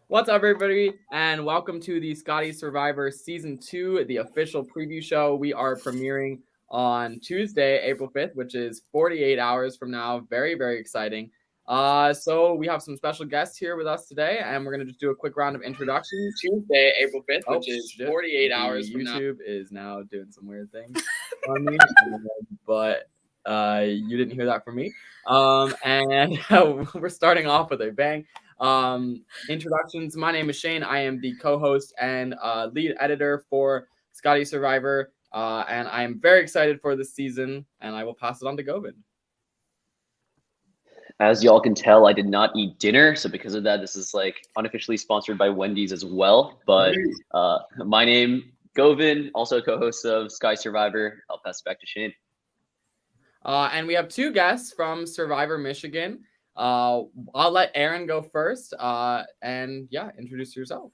What's up, everybody, and welcome to the Scotty Survivor Season 2, the official preview show. We are premiering on Tuesday, April 5th, which is 48 hours from now. Very, very exciting. So we have some special guests here with us today, and we're going to just do a quick round of introductions. Tuesday, April 5th, which is Shit. 48 hours from now. YouTube is now doing some weird things on me, but you didn't hear that from me. And we're starting off with a bang. Introductions. My name is Shane. I am the co-host and lead editor for Scotty Survivor, and I am very excited for this season. And I will pass it on to Govin. As y'all can tell, I did not eat dinner, so because of that, this is like unofficially sponsored by Wendy's as well. But my name, Govin, also co-host of Sky Survivor. I'll pass it back to Shane. And we have two guests from Survivor Michigan. I'll let Aaron go first. And yeah, introduce yourself.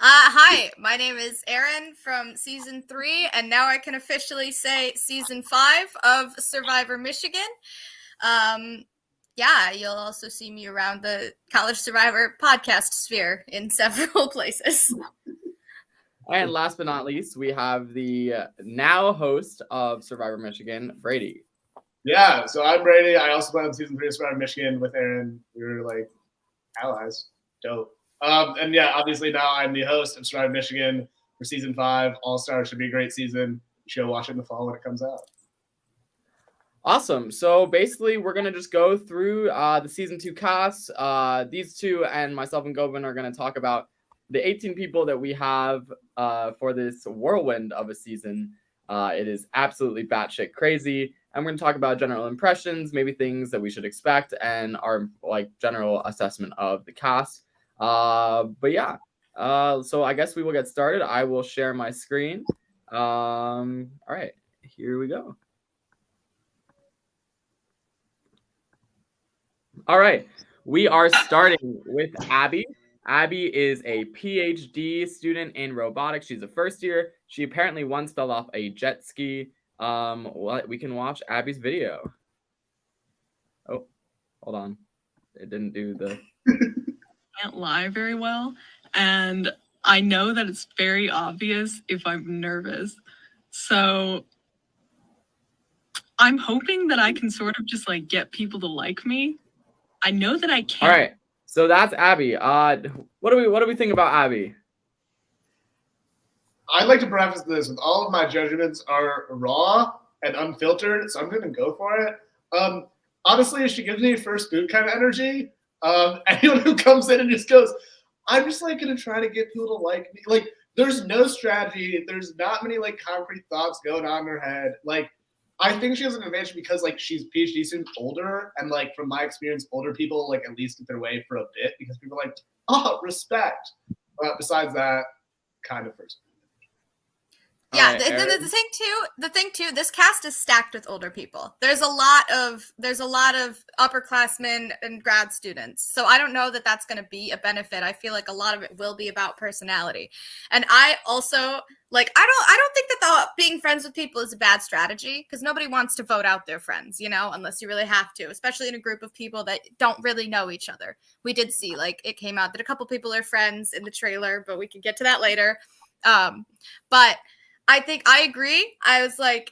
Hi, my name is Aaron from Season 3, and now I can officially say Season 5 of Survivor Michigan. Yeah, you'll also see me around the College Survivor podcast sphere in several places. And last but not least, we have the now host of Survivor Michigan, Brady. Yeah, so I'm Brady. I also played on Season 3 of Survivor Michigan with Aaron. We were like allies. Dope. And yeah, obviously now I'm the host of Survivor Michigan for Season 5. All-Star should be a great season. You should watch it in the fall when it comes out. Awesome. So basically, we're going to just go through the Season 2 cast. These two and myself and Govin are going to talk about the 18 people that we have for this whirlwind of a season. It is absolutely batshit crazy. And we're going to talk about general impressions, maybe things that we should expect, and our like general assessment of the cast. But yeah, so I guess we will get started. I will share my screen. All right, here we go. All right, we are starting with Abby. Abby is a PhD student in robotics. She's a first year. She apparently once fell off a jet ski. We can watch Abby's video. Oh, hold on. It didn't do the... Can't lie very well. And I know that it's very obvious if I'm nervous. So I'm hoping that I can sort of just like get people to like me. I know that I can. All right. So that's Abby. What do we think about Abby? I'd like to preface this with all of my judgments are raw and unfiltered, so I'm going to go for it. Honestly, she gives me first boot kind of energy. Anyone who comes in and just goes, I'm just like going to try to get people to like me. Like, there's no strategy. There's not many like concrete thoughts going on in her head. Like, I think she has an advantage because like she's PhD student older, and like from my experience, older people like at least get their way for a bit because people are like, oh, respect. But besides that, kind of first. Yeah, right, the thing too, this cast is stacked with older people. There's a lot of upperclassmen and grad students. So I don't know that that's going to be a benefit. I feel like a lot of it will be about personality. And I also like I don't think that being friends with people is a bad strategy because nobody wants to vote out their friends, unless you really have to, especially in a group of people that don't really know each other. We did see like it came out that a couple people are friends in the trailer, but we can get to that later. But I think I agree. I was like,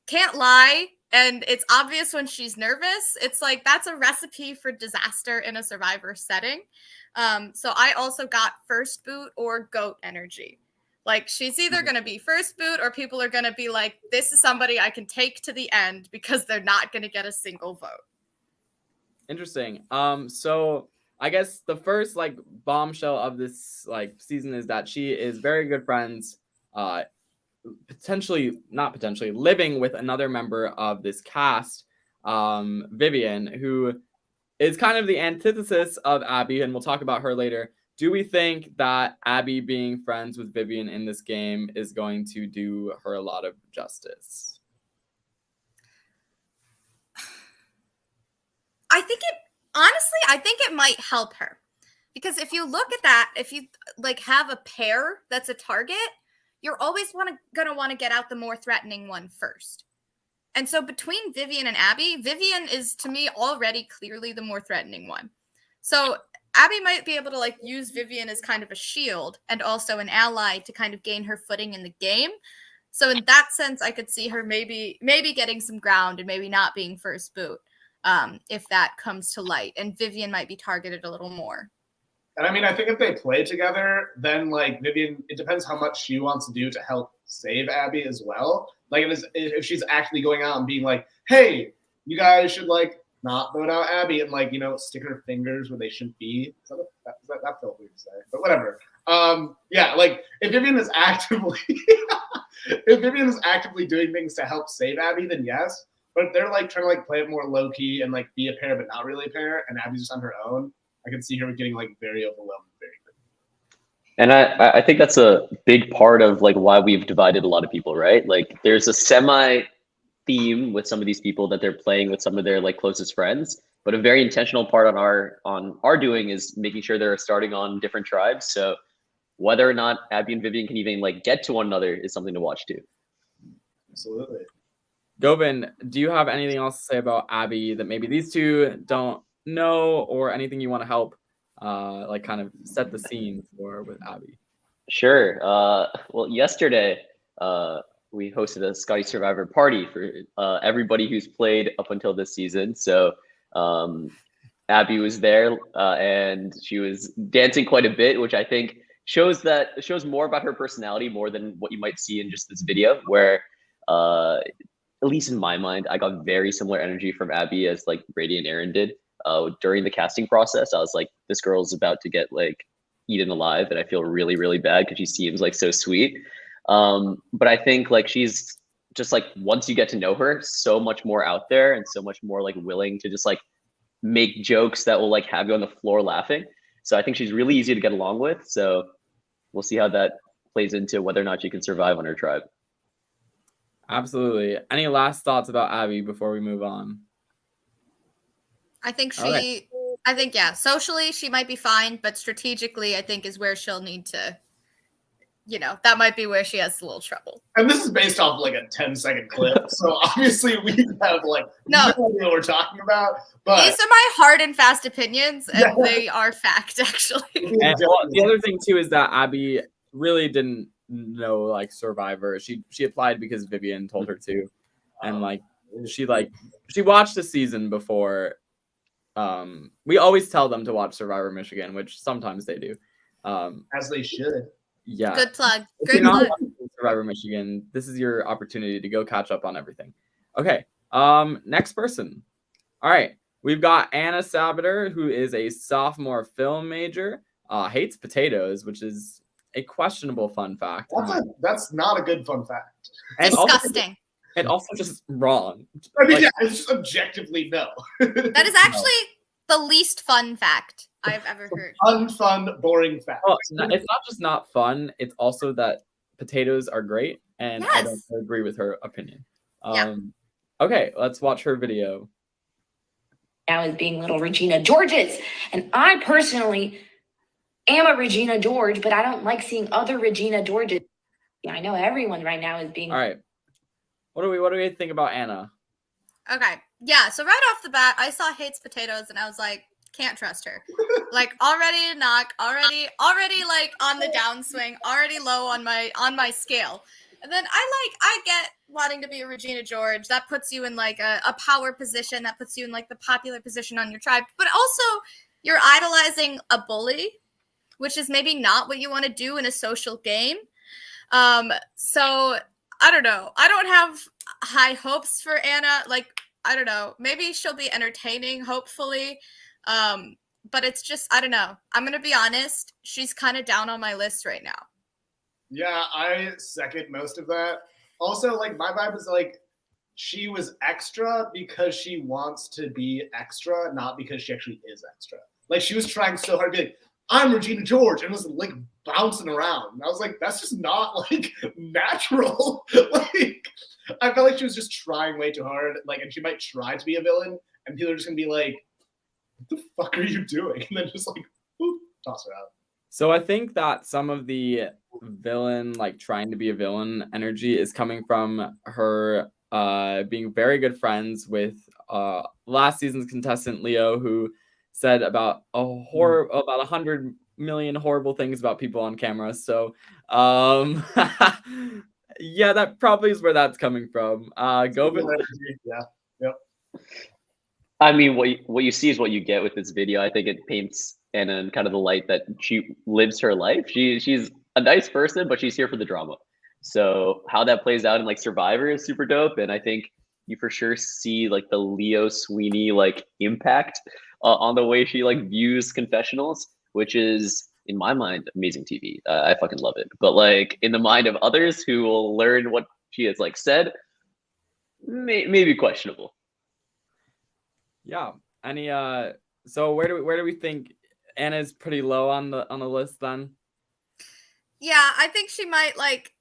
can't lie. And it's obvious when she's nervous. It's like, that's a recipe for disaster in a Survivor setting. So I also got first boot or goat energy. Like, she's either going to be first boot or people are going to be like, this is somebody I can take to the end because they're not going to get a single vote. Interesting. So I guess the first like bombshell of this like season is that she is very good friends, living with another member of this cast, Vivian, who is kind of the antithesis of Abby, and we'll talk about her later. Do we think that Abby being friends with Vivian in this game is going to do her a lot of justice? I think it might help her. Because if you look at that, if you like have a pair that's a target, you're always going to want to get out the more threatening one first. And so between Vivian and Abby, Vivian is, to me, already clearly the more threatening one. So Abby might be able to like use Vivian as kind of a shield and also an ally to kind of gain her footing in the game. So in that sense, I could see her maybe getting some ground and maybe not being first boot if that comes to light. And Vivian might be targeted a little more. And I mean, I think if they play together, then like Vivian, it depends how much she wants to do to help save Abby as well. Like if she's actually going out and being like, hey, you guys should like not vote out Abby and like, you know, stick her fingers where they shouldn't be. That felt weird to say, but whatever. Yeah, like if Vivian is actively doing things to help save Abby, then yes. But if they're like trying to like play it more low key and like be a pair but not really a pair, and Abby's just on her own, I can see her getting like very overwhelmed very quickly. And I think that's a big part of like why we've divided a lot of people, right? Like there's a semi theme with some of these people that they're playing with some of their like closest friends, but a very intentional part on our doing is making sure they're starting on different tribes. So whether or not Abby and Vivian can even like get to one another is something to watch too. Absolutely. Govin, do you have anything else to say about Abby that maybe these two don't know, or anything you want to help like kind of set the scene for with Abby? Sure. Well, yesterday we hosted a Scotty Survivor party for everybody who's played up until this season. So Abby was there and she was dancing quite a bit, which I think shows more about her personality more than what you might see in just this video, where at least in my mind, I got very similar energy from Abby as like Brady and Aaron did during the casting process. I was like, this girl's about to get like eaten alive, and I feel really, really bad because she seems like so sweet. But I think like she's just like, once you get to know her, so much more out there and so much more like willing to just like make jokes that will like have you on the floor laughing. So I think she's really easy to get along with. So we'll see how that plays into whether or not she can survive on her tribe. Absolutely. Any last thoughts about Abby before we move on? I think Okay. yeah, socially she might be fine, but strategically I think is where she'll need to, you know, that might be where she has a little trouble. And this is based off like a 10-second clip, so obviously we have like no idea what we're talking about. But these are my hard and fast opinions, and they are fact, actually. And the other thing too is that Abby really didn't know like Survivor. She applied because Vivian told her to, and like she watched the season before. We always tell them to watch Survivor Michigan, which sometimes they do. As they should. Yeah. Good plug. If Great you're not plug. watching Survivor Michigan, this is your opportunity to go catch up on everything. Okay. Next person. All right. We've got Anna Sabater, who is a sophomore film major, hates potatoes, which is a questionable fun fact. That's not a good fun fact. And Disgusting. Also just wrong. I mean, Like, yeah, it's just objectively no. That is actually the least fun fact I've ever heard. Unfun, boring fact. well, it's not just not fun. It's also that potatoes are great, and I don't Yes. agree with her opinion. Yeah. Okay, let's watch her video. Now as being little Regina Georges. And I personally am a Regina George, but I don't like seeing other Regina Georges. Yeah, I know everyone right now is being All right. What do we think about Anna? Okay. Yeah. So right off the bat, I saw hates potatoes and I was like, can't trust her. Like already a knock, already like on the downswing, already low on my scale. And then I get wanting to be a Regina George. That puts you in like a power position. That puts you in like the popular position on your tribe. But also you're idolizing a bully, which is maybe not what you want to do in a social game. So I don't know. I don't have high hopes for Anna. Like, I don't know. Maybe she'll be entertaining, hopefully. But it's just, I don't know. I'm going to be honest. She's kind of down on my list right now. Yeah, I second most of that. Also, like, my vibe is like, she was extra because she wants to be extra, not because she actually is extra. Like, she was trying so hard to be like, I'm Regina George, and was like bouncing around. And I was like, that's just not like natural. Like, I felt like she was just trying way too hard. Like, and she might try to be a villain, and people are just gonna be like, what the fuck are you doing? And then just like, whoop, toss her out. So I think that some of the villain, like trying to be a villain energy, is coming from her being very good friends with last season's contestant Leo, who said about about 100 million horrible things about people on camera. So, yeah, that probably is where that's coming from. Govin? Yeah. Yep. I mean, what you see is what you get with this video. I think it paints Anna in kind of the light that she lives her life. She's a nice person, but she's here for the drama. So how that plays out in like Survivor is super dope, and I think you for sure see like the Leo Sweeney like impact on the way she like views confessionals, which is in my mind amazing TV. I fucking love it. But like in the mind of others who will learn what she has like said, maybe questionable. Yeah. Any so where do we think Anna's pretty low on the list then? Yeah, I think she might like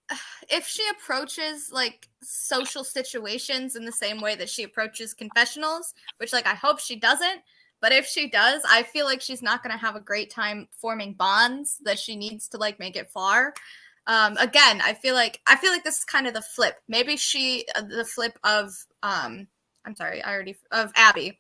if she approaches like social situations in the same way that she approaches confessionals, which like I hope she doesn't, but if she does, I feel like she's not going to have a great time forming bonds that she needs to like make it far. Again, I feel like this is kind of the flip. Maybe the flip of of Abby,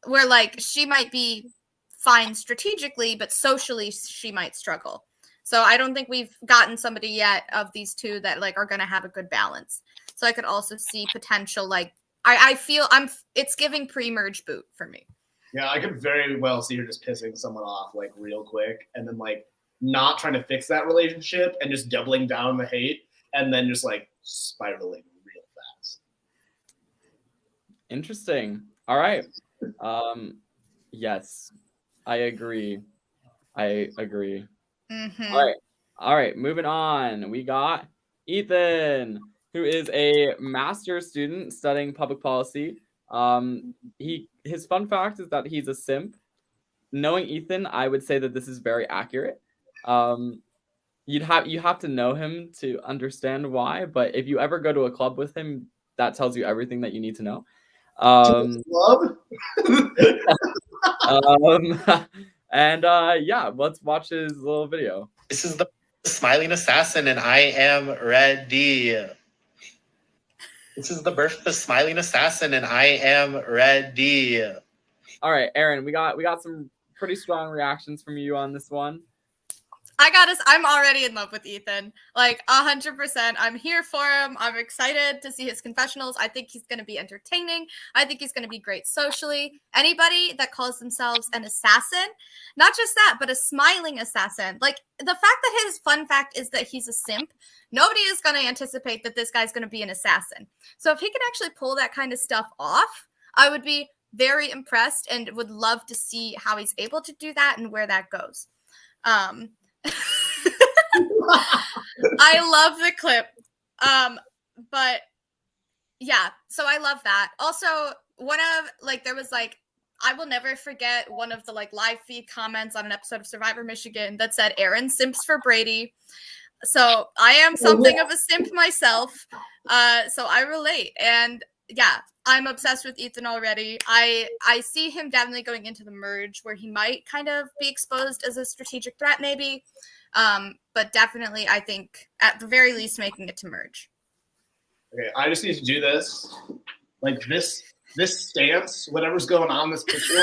where like she might be fine strategically, but socially she might struggle. So I don't think we've gotten somebody yet of these two that like are going to have a good balance. So I could also see potential like I feel it's giving pre-merge boot for me. Yeah, I could very well see her just pissing someone off like real quick and then like not trying to fix that relationship and just doubling down the hate and then just like spiraling real fast. Interesting. All right. Yes, I agree. Mm-hmm. All right. Moving on. We got Ethan, who is a master's student studying public policy. His fun fact is that he's a simp. Knowing Ethan, I would say that this is very accurate. You have to know him to understand why, but if you ever go to a club with him, that tells you everything that you need to know. Club? And yeah, let's watch his little video. This is the smiling assassin, and I am ready. This is the birth of the smiling assassin, and I am ready. All right, Aaron, we got some pretty strong reactions from you on this one. I'm already in love with Ethan. Like 100%. I'm here for him. I'm excited to see his confessionals. I think he's going to be entertaining. I think he's going to be great socially. Anybody that calls themselves an assassin, not just that, but a smiling assassin. Like the fact that his fun fact is that he's a simp, nobody is going to anticipate that this guy's going to be an assassin. So if he can actually pull that kind of stuff off, I would be very impressed and would love to see how he's able to do that and where that goes. I love the clip. But yeah, so I love that. Also, there was like, I will never forget one of the like live feed comments on an episode of Survivor Michigan that said Aaron simps for Brady. So I am something of a simp myself. So I relate. And yeah, I'm obsessed with Ethan already. I see him definitely going into the merge where he might kind of be exposed as a strategic threat maybe. But definitely I think at the very least making it to merge. Okay, I just need to do this. Like this stance, whatever's going on in this picture,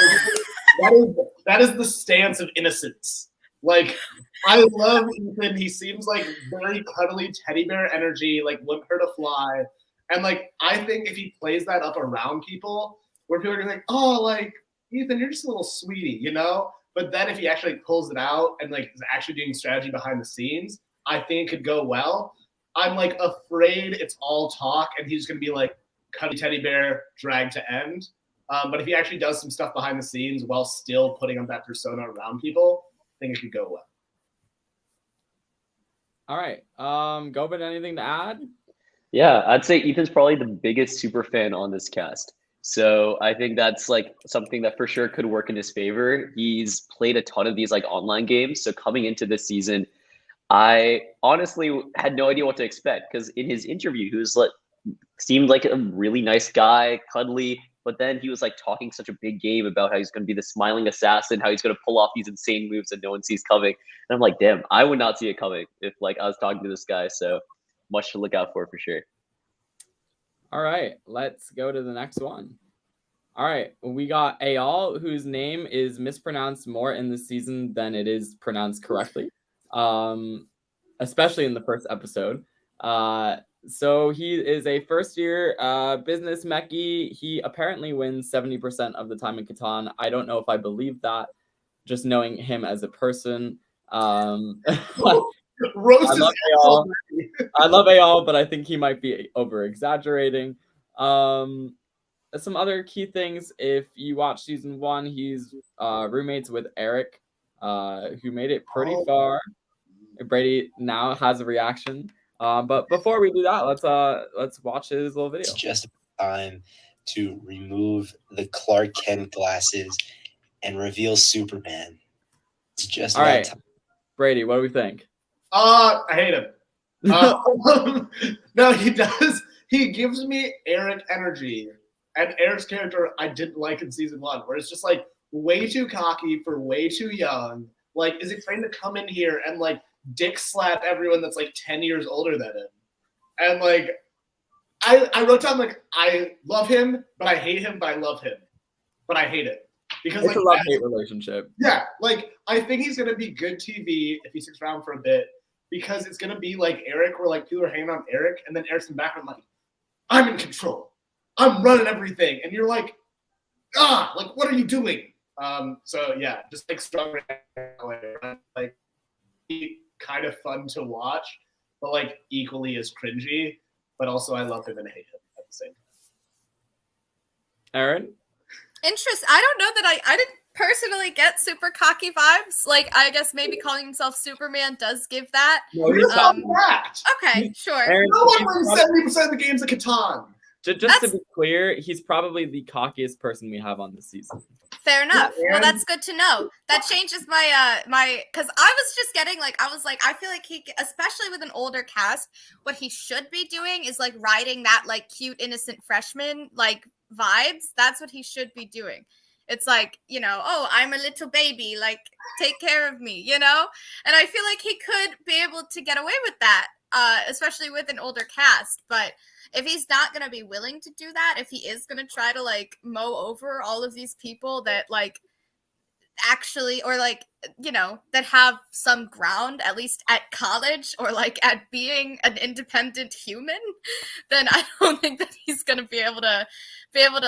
that is the stance of innocence. Like, I love Ethan. He seems like very cuddly teddy bear energy, like wouldn't hurt a fly. And like, I think if he plays that up around people, where people are gonna be like, oh, like, Ethan, you're just a little sweetie, you know? But then if he actually pulls it out and like is actually doing strategy behind the scenes, I think it could go well. I'm like afraid it's all talk and he's gonna be like cuddly teddy bear dragged to end. But if he actually does some stuff behind the scenes while still putting on that persona around people, I think it could go well. All right. Gobin, anything to add? Yeah, I'd say Ethan's probably the biggest super fan on this cast. So I think that's like something that for sure could work in his favor. He's played a ton of these like online games. So coming into this season, I honestly had no idea what to expect because in his interview, he was like, seemed like a really nice guy, cuddly, but then he was like talking such a big game about how he's going to be the smiling assassin, how he's going to pull off these insane moves that no one sees coming. And I'm like, damn, I would not see it coming if like I was talking to this guy. So much to look out for sure. All right, let's go to the next one. All right, we got Ayal, whose name is mispronounced more in this season than it is pronounced correctly, especially in the first episode. So he is a first-year business mechie. He apparently wins 70% of the time in Catan. I don't know if I believe that, just knowing him as a person. Roast is I love Ayal, but I think he might be over-exaggerating. Some other key things, if you watch season 1, he's roommates with Eric, who made it pretty far. Brady now has a reaction. But before we do that, let's watch his little video. It's just time to remove the Clark Kent glasses and reveal Superman. It's just all right. time. Brady, what do we think? I hate him. No, he does. He gives me Eric energy. And Eric's character I didn't like in season 1, where it's just like way too cocky for way too young. Like, is he trying to come in here and like dick slap everyone that's like 10 years older than him? And like, I wrote down like, I love him, but I hate him, but I love him. But I hate it. Because it's like a love-hate relationship. Yeah, like I think he's gonna be good TV if he sticks around for a bit, because it's gonna be like Eric, where like people are hanging on Eric, and then Eric's in the background like, I'm in control. I'm running everything. And you're like, like, what are you doing? So yeah, just like strong, like kind of fun to watch, but like equally as cringy. But also I love him and hate him at the same time. Aaron? Interest. I don't know that I didn't personally get super cocky vibes. Like, I guess maybe calling himself Superman does give that. No, he's correct. Okay, sure. Aaron, No one wins 70% of the games of Catan. Just to be clear, he's probably the cockiest person we have on this season. Fair enough. Yeah, well, that's good to know. That changes my because I was just getting like, I feel like he, especially with an older cast, what he should be doing is like riding that like cute innocent freshman like vibes. That's what he should be doing. It's like, you know, oh, I'm a little baby, like take care of me, you know? And I feel like he could be able to get away with that, especially with an older cast. But if he's not going to be willing to do that, if he is going to try to like mow over all of these people that like actually, or like, you know, that have some ground, at least at college, or like at being an independent human, then I don't think that he's going to be able to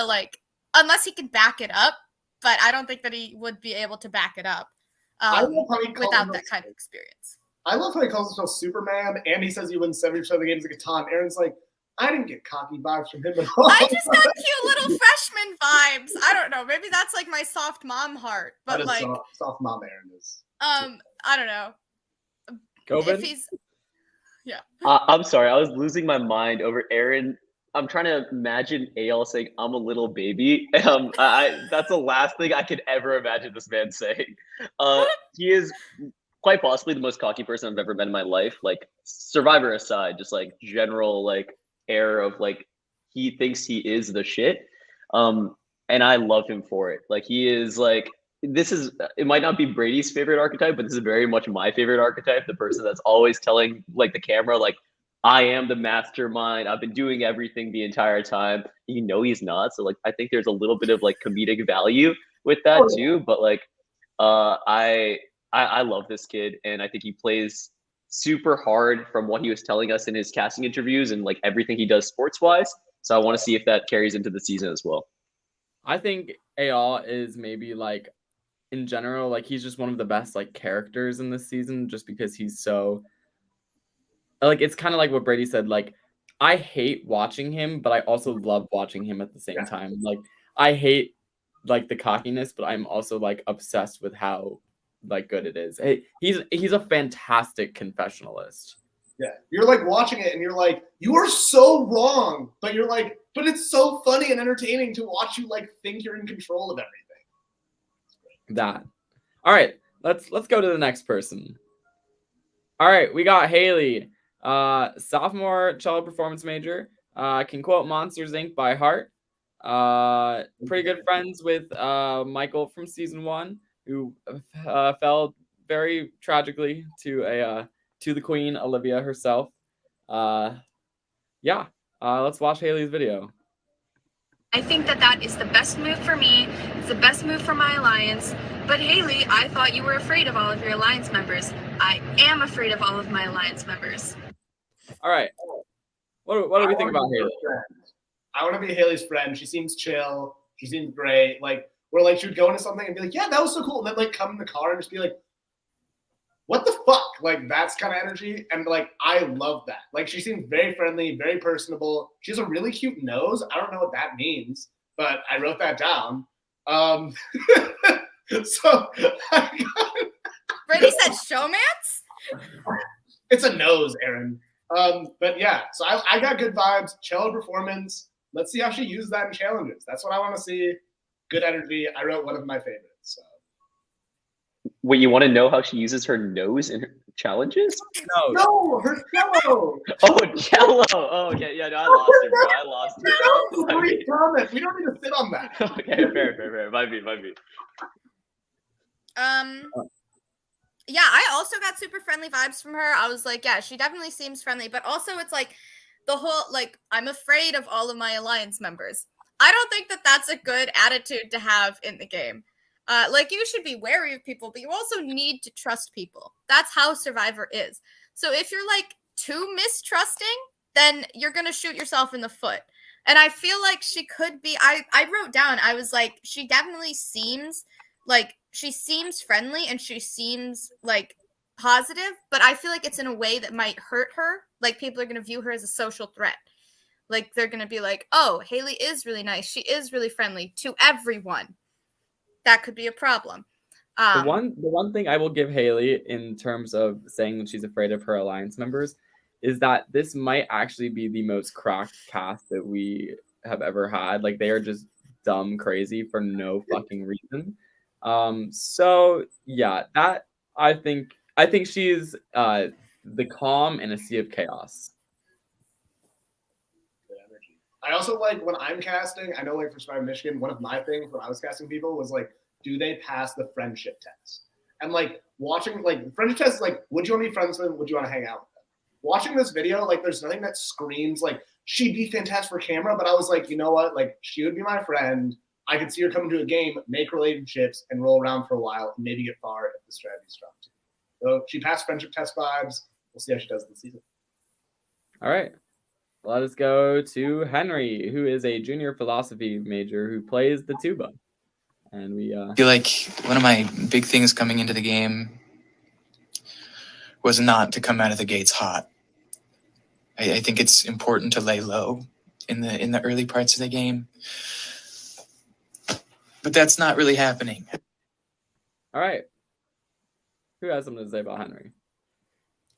like, unless he can back it up. But I don't think that he would be able to back it up without that kind of experience. I love how he calls himself Superman, and he says he wins 70% of the games of Catan. Aaron's like, I didn't get cocky vibes from him at all. I just got cute little freshman vibes. I don't know. Maybe that's like my soft mom heart. But that is like soft mom Aaron is. I don't know. Gobin? If he's I'm sorry, I was losing my mind over Aaron. I'm trying to imagine Ayal saying, I'm a little baby. That's the last thing I could ever imagine this man saying. He is quite possibly the most cocky person I've ever met in my life. Like, Survivor aside, just like general like air of like, he thinks he is the shit. And I love him for it. Like, he is like, it might not be Brady's favorite archetype, but this is very much my favorite archetype. The person that's always telling like the camera, like, I am the mastermind. I've been doing everything the entire time. You know he's not. So like, I think there's a little bit of like comedic value with that too. But like, I love this kid, and I think he plays super hard from what he was telling us in his casting interviews and like everything he does sports wise. So I want to see if that carries into the season as well. I think Ayal is maybe like, in general, like he's just one of the best like characters in this season, just because he's so. Like, it's kind of like what Brady said. Like, I hate watching him, but I also love watching him at the same time. Like, I hate like the cockiness, but I'm also like obsessed with how like good it is. He's a fantastic confessionalist. Yeah, you're like watching it, and you're like, you are so wrong, but you're like, but it's so funny and entertaining to watch you like think you're in control of everything. That. All right, let's go to the next person. All right, we got Haley. Sophomore cello performance major, can quote Monsters Inc. by heart. Pretty good friends with Michael from season 1, who fell very tragically to the queen Olivia herself. Let's watch Haley's video. I think that that is the best move for me. It's the best move for my alliance. But Haley, I thought you were afraid of all of your alliance members. I am afraid of all of my alliance members. All right. What do we think about Haley? I want to be Haley's friend. She seems chill. She seems great. Like, where like she would go into something and be like, yeah, that was so cool. And then like come in the car and just be like, what the fuck? Like, that's kind of energy. And like, I love that. Like, she seems very friendly, very personable. She has a really cute nose. I don't know what that means, but I wrote that down. So Brady said showmance? It's a nose, Aaron. But yeah, so I got good vibes, chill performance. Let's see how she uses that in challenges. That's what I want to see. Good energy. I wrote one of my favorites. So. Wait, you want to know how she uses her nose in her challenges? No, her cello. Oh, cello. Oh, okay. Yeah, no, I lost it, bro. I lost it. No, great comment. We don't need to sit on that. Okay, fair. Might be. Yeah, I also got super friendly vibes from her. I was like, yeah, she definitely seems friendly, but also it's like the whole, like, I'm afraid of all of my alliance members. I don't think that that's a good attitude to have in the game. Like, you should be wary of people, but you also need to trust people. That's how Survivor is. So if you're like too mistrusting, then you're going to shoot yourself in the foot. And I feel like she could be, I wrote down, I was like, she definitely seems like, she seems friendly and she seems like positive, but I feel like it's in a way that might hurt her. Like, people are going to view her as a social threat. Like, they're going to be like, oh, Haley is really nice. She is really friendly to everyone. That could be a problem. The one thing I will give Haley in terms of saying that she's afraid of her alliance members is that this might actually be the most cracked cast that we have ever had. Like, they are just dumb crazy for no fucking reason. So yeah, that I think she's the calm in a sea of chaos. I also like when I'm casting, I know like for Survivor Michigan, one of my things when I was casting people was like, do they pass the friendship test? And like watching like the friendship test is like, would you want to be friends with them? Would you want to hang out with them? Watching this video, like there's nothing that screams like she'd be fantastic for camera, but I was like, you know what? Like she would be my friend. I could see her come to a game, make relationships, and roll around for a while, and maybe get far if the strategy's strong too. So she passed friendship test vibes. We'll see how she does this season. All right. Let us go to Henry, who is a junior philosophy major who plays the tuba. And we I feel like one of my big things coming into the game was not to come out of the gates hot. I think it's important to lay low in the early parts of the game. But that's not really happening. All right. Who has something to say about Henry?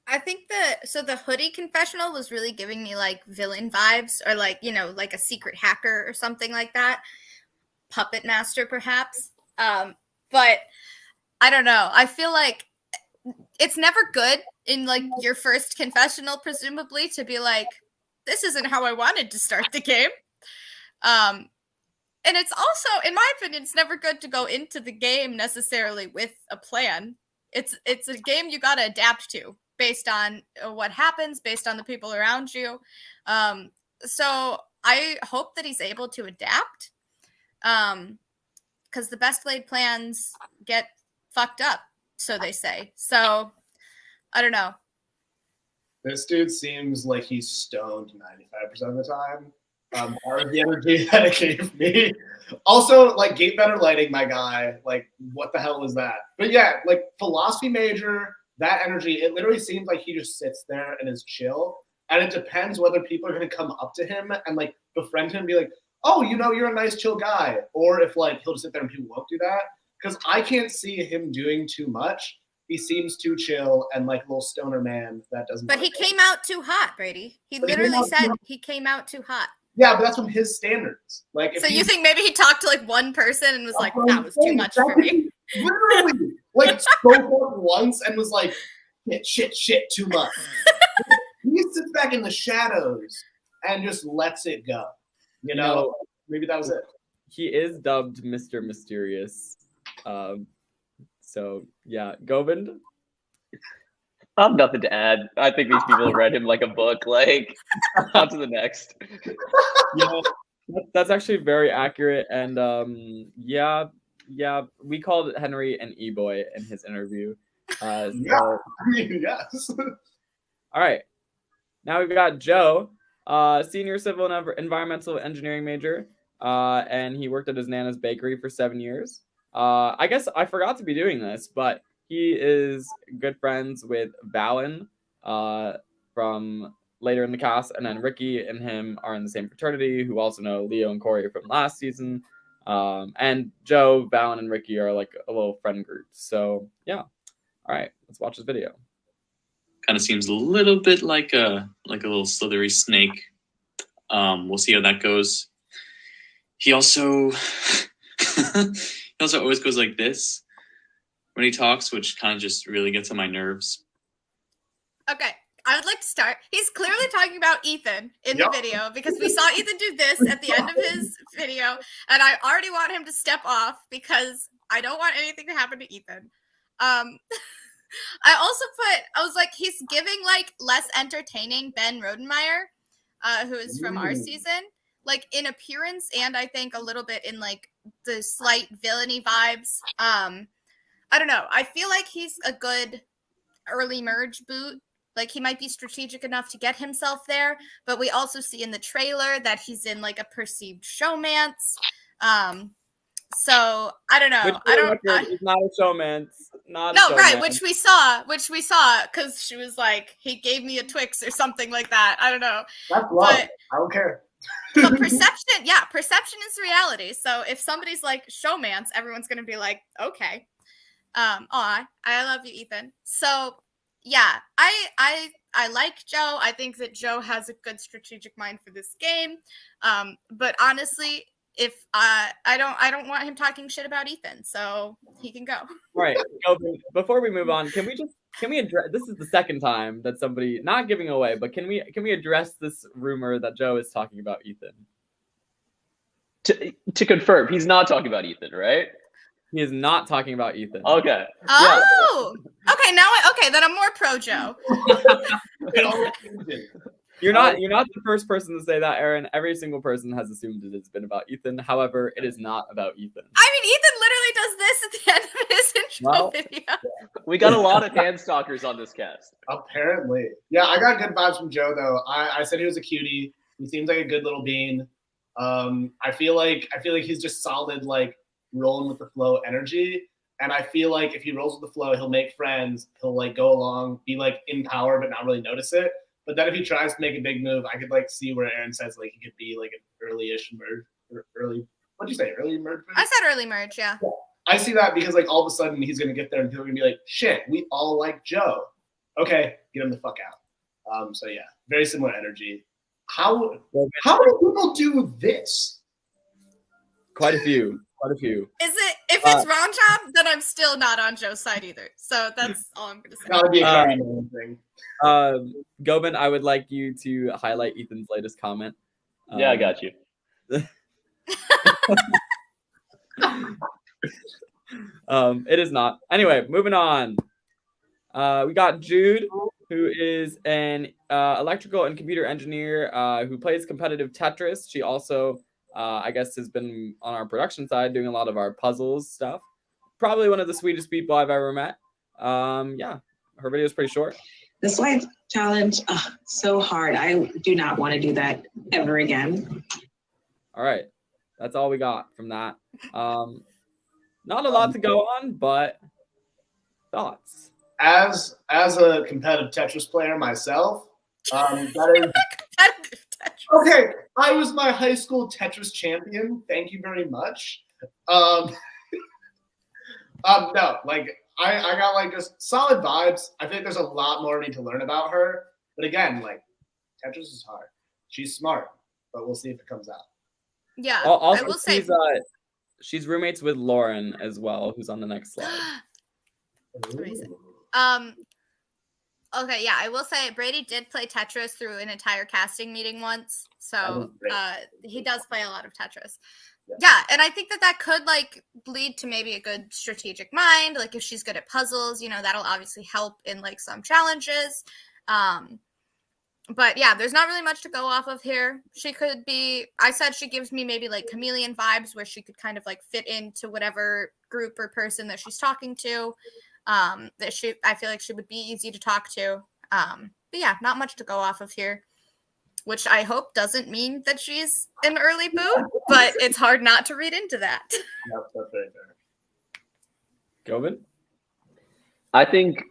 I think the hoodie confessional was really giving me like villain vibes, or like, you know, like a secret hacker or something like that. Puppet master, perhaps. But I don't know. I feel like it's never good in like your first confessional, presumably, to be like, this isn't how I wanted to start the game. And it's also, in my opinion, it's never good to go into the game necessarily with a plan. It's a game you got to adapt to based on what happens, based on the people around you. So I hope that he's able to adapt, because the best laid plans get fucked up, so they say. So I don't know. This dude seems like he's stoned 95% of the time. Part of the energy that it gave me. Also, like, gate better lighting, my guy. Like, what the hell was that? But yeah, like, philosophy major, that energy, it literally seems like he just sits there and is chill. And it depends whether people are going to come up to him and, like, befriend him and be like, oh, you know, you're a nice, chill guy. Or if, like, he'll just sit there and people won't do that. Because I can't see him doing too much. He seems too chill and, like, a little stoner man that doesn't. But he came out too hot, Brady. He literally said he came out too hot. Yeah, but that's from his standards. Like, so you think maybe he talked to like one person and was like, that was too much for me? Literally, like, spoke up once and was like, shit, too much. He sits back in the shadows and just lets it go. You know, maybe that was it. He is dubbed Mr. Mysterious. So yeah, Govind. I have nothing to add. I think these people read him like a book. Like, on to the next. You know, That's actually very accurate, and yeah, we called Henry an e-boy in his interview. Yeah, I mean, yes. All right, now we've got Joe, senior civil and environmental engineering major, and he worked at his Nana's bakery for 7 years. I guess I forgot to be doing this, but he is good friends with Valen from later in the cast, and then Ricky and him are in the same fraternity, who also know Leo and Corey from last season. And Joe, Valen, and Ricky are like a little friend group. So yeah. All right, let's watch this video. Kind of seems a little bit like a little slithery snake. We'll see how that goes. He also always goes like this when he talks, which kind of just really gets on my nerves. Okay, I would like to start. He's clearly talking about Ethan in the video because we saw Ethan do this at the end of his video, and I already want him to step off because I don't want anything to happen to Ethan. I was like, he's giving like less entertaining Ben Rodenmeyer, who is from our season, like in appearance, and I think a little bit in like the slight villainy vibes. I don't know. I feel like he's a good early merge boot. Like he might be strategic enough to get himself there, but we also see in the trailer that he's in like a perceived showmance. So I don't know. It's not a showmance. Right, which we saw because she was like, he gave me a Twix or something like that. I don't know. That's love. I don't care. But perception is reality. So if somebody's like showmance, everyone's gonna be like, okay. I love you, Ethan. So yeah, I like Joe. I think that Joe has a good strategic mind for this game. But honestly, if I don't want him talking shit about Ethan, so he can go. All right, before we move on, can we address, this is the second time that somebody, not giving away, but can we address this rumor that Joe is talking about Ethan? To confirm, he's not talking about Ethan, right? He is not talking about Ethan. Okay. Oh, yeah. Okay, then I'm more pro Joe. You're not the first person to say that, Aaron. Every single person has assumed it has been about Ethan. However, it is not about Ethan. I mean, Ethan literally does this at the end of his intro video. We got a lot of hand stalkers on this cast. Apparently. Yeah, I got good vibes from Joe, though. I said he was a cutie. He seems like a good little bean. I feel like he's just solid, like, rolling with the flow energy. And I feel like if he rolls with the flow, he'll make friends. He'll, like, go along, be, like, in power, but not really notice it. But then if he tries to make a big move, I could like see where Aaron says like he could be like an early-ish merge or early. What'd you say? Early merge? I said early merge, yeah. I see that because like all of a sudden he's gonna get there and people are gonna be like, shit, we all like Joe. Okay, get him the fuck out. So yeah, very similar energy. How many people do this? Quite a few. Is it if it's Ranjan, then I'm still not on Joe's side either. So that's all I'm gonna say. Gotta be a thing. Gobin, I would like you to highlight Ethan's latest comment. Yeah, I got you. It is not. Anyway, moving on. We got Jude, who is an electrical and computer engineer who plays competitive Tetris. She also, I guess, has been on our production side doing a lot of our puzzles stuff. Probably one of the sweetest people I've ever met. Yeah, her video is pretty short. The slide challenge, so hard. I do not want to do that ever again. All right, that's all we got from that. Not a lot to go on, but thoughts. As a competitive Tetris player myself, that is okay. I was my high school Tetris champion. Thank you very much. No, like I got like just solid vibes. I think there's a lot more I need to learn about her. But again, like Tetris is hard. She's smart, but we'll see if it comes out. Yeah. Also, I will say she's roommates with Lauren as well, who's on the next slide. Amazing. Okay, yeah, I will say Brady did play Tetris through an entire casting meeting once. So he does play a lot of Tetris. Yeah, and I think that could like lead to maybe a good strategic mind. Like if she's good at puzzles, you know, that'll obviously help in like some challenges. But yeah, there's not really much to go off of here. She could be, I said she gives me maybe like chameleon vibes where she could kind of like fit into whatever group or person that she's talking to. I feel like she would be easy to talk to. But yeah, not much to go off of here, which I hope doesn't mean that she's an early boot, but it's hard not to read into that. Yep, that's very fair. Govin? I think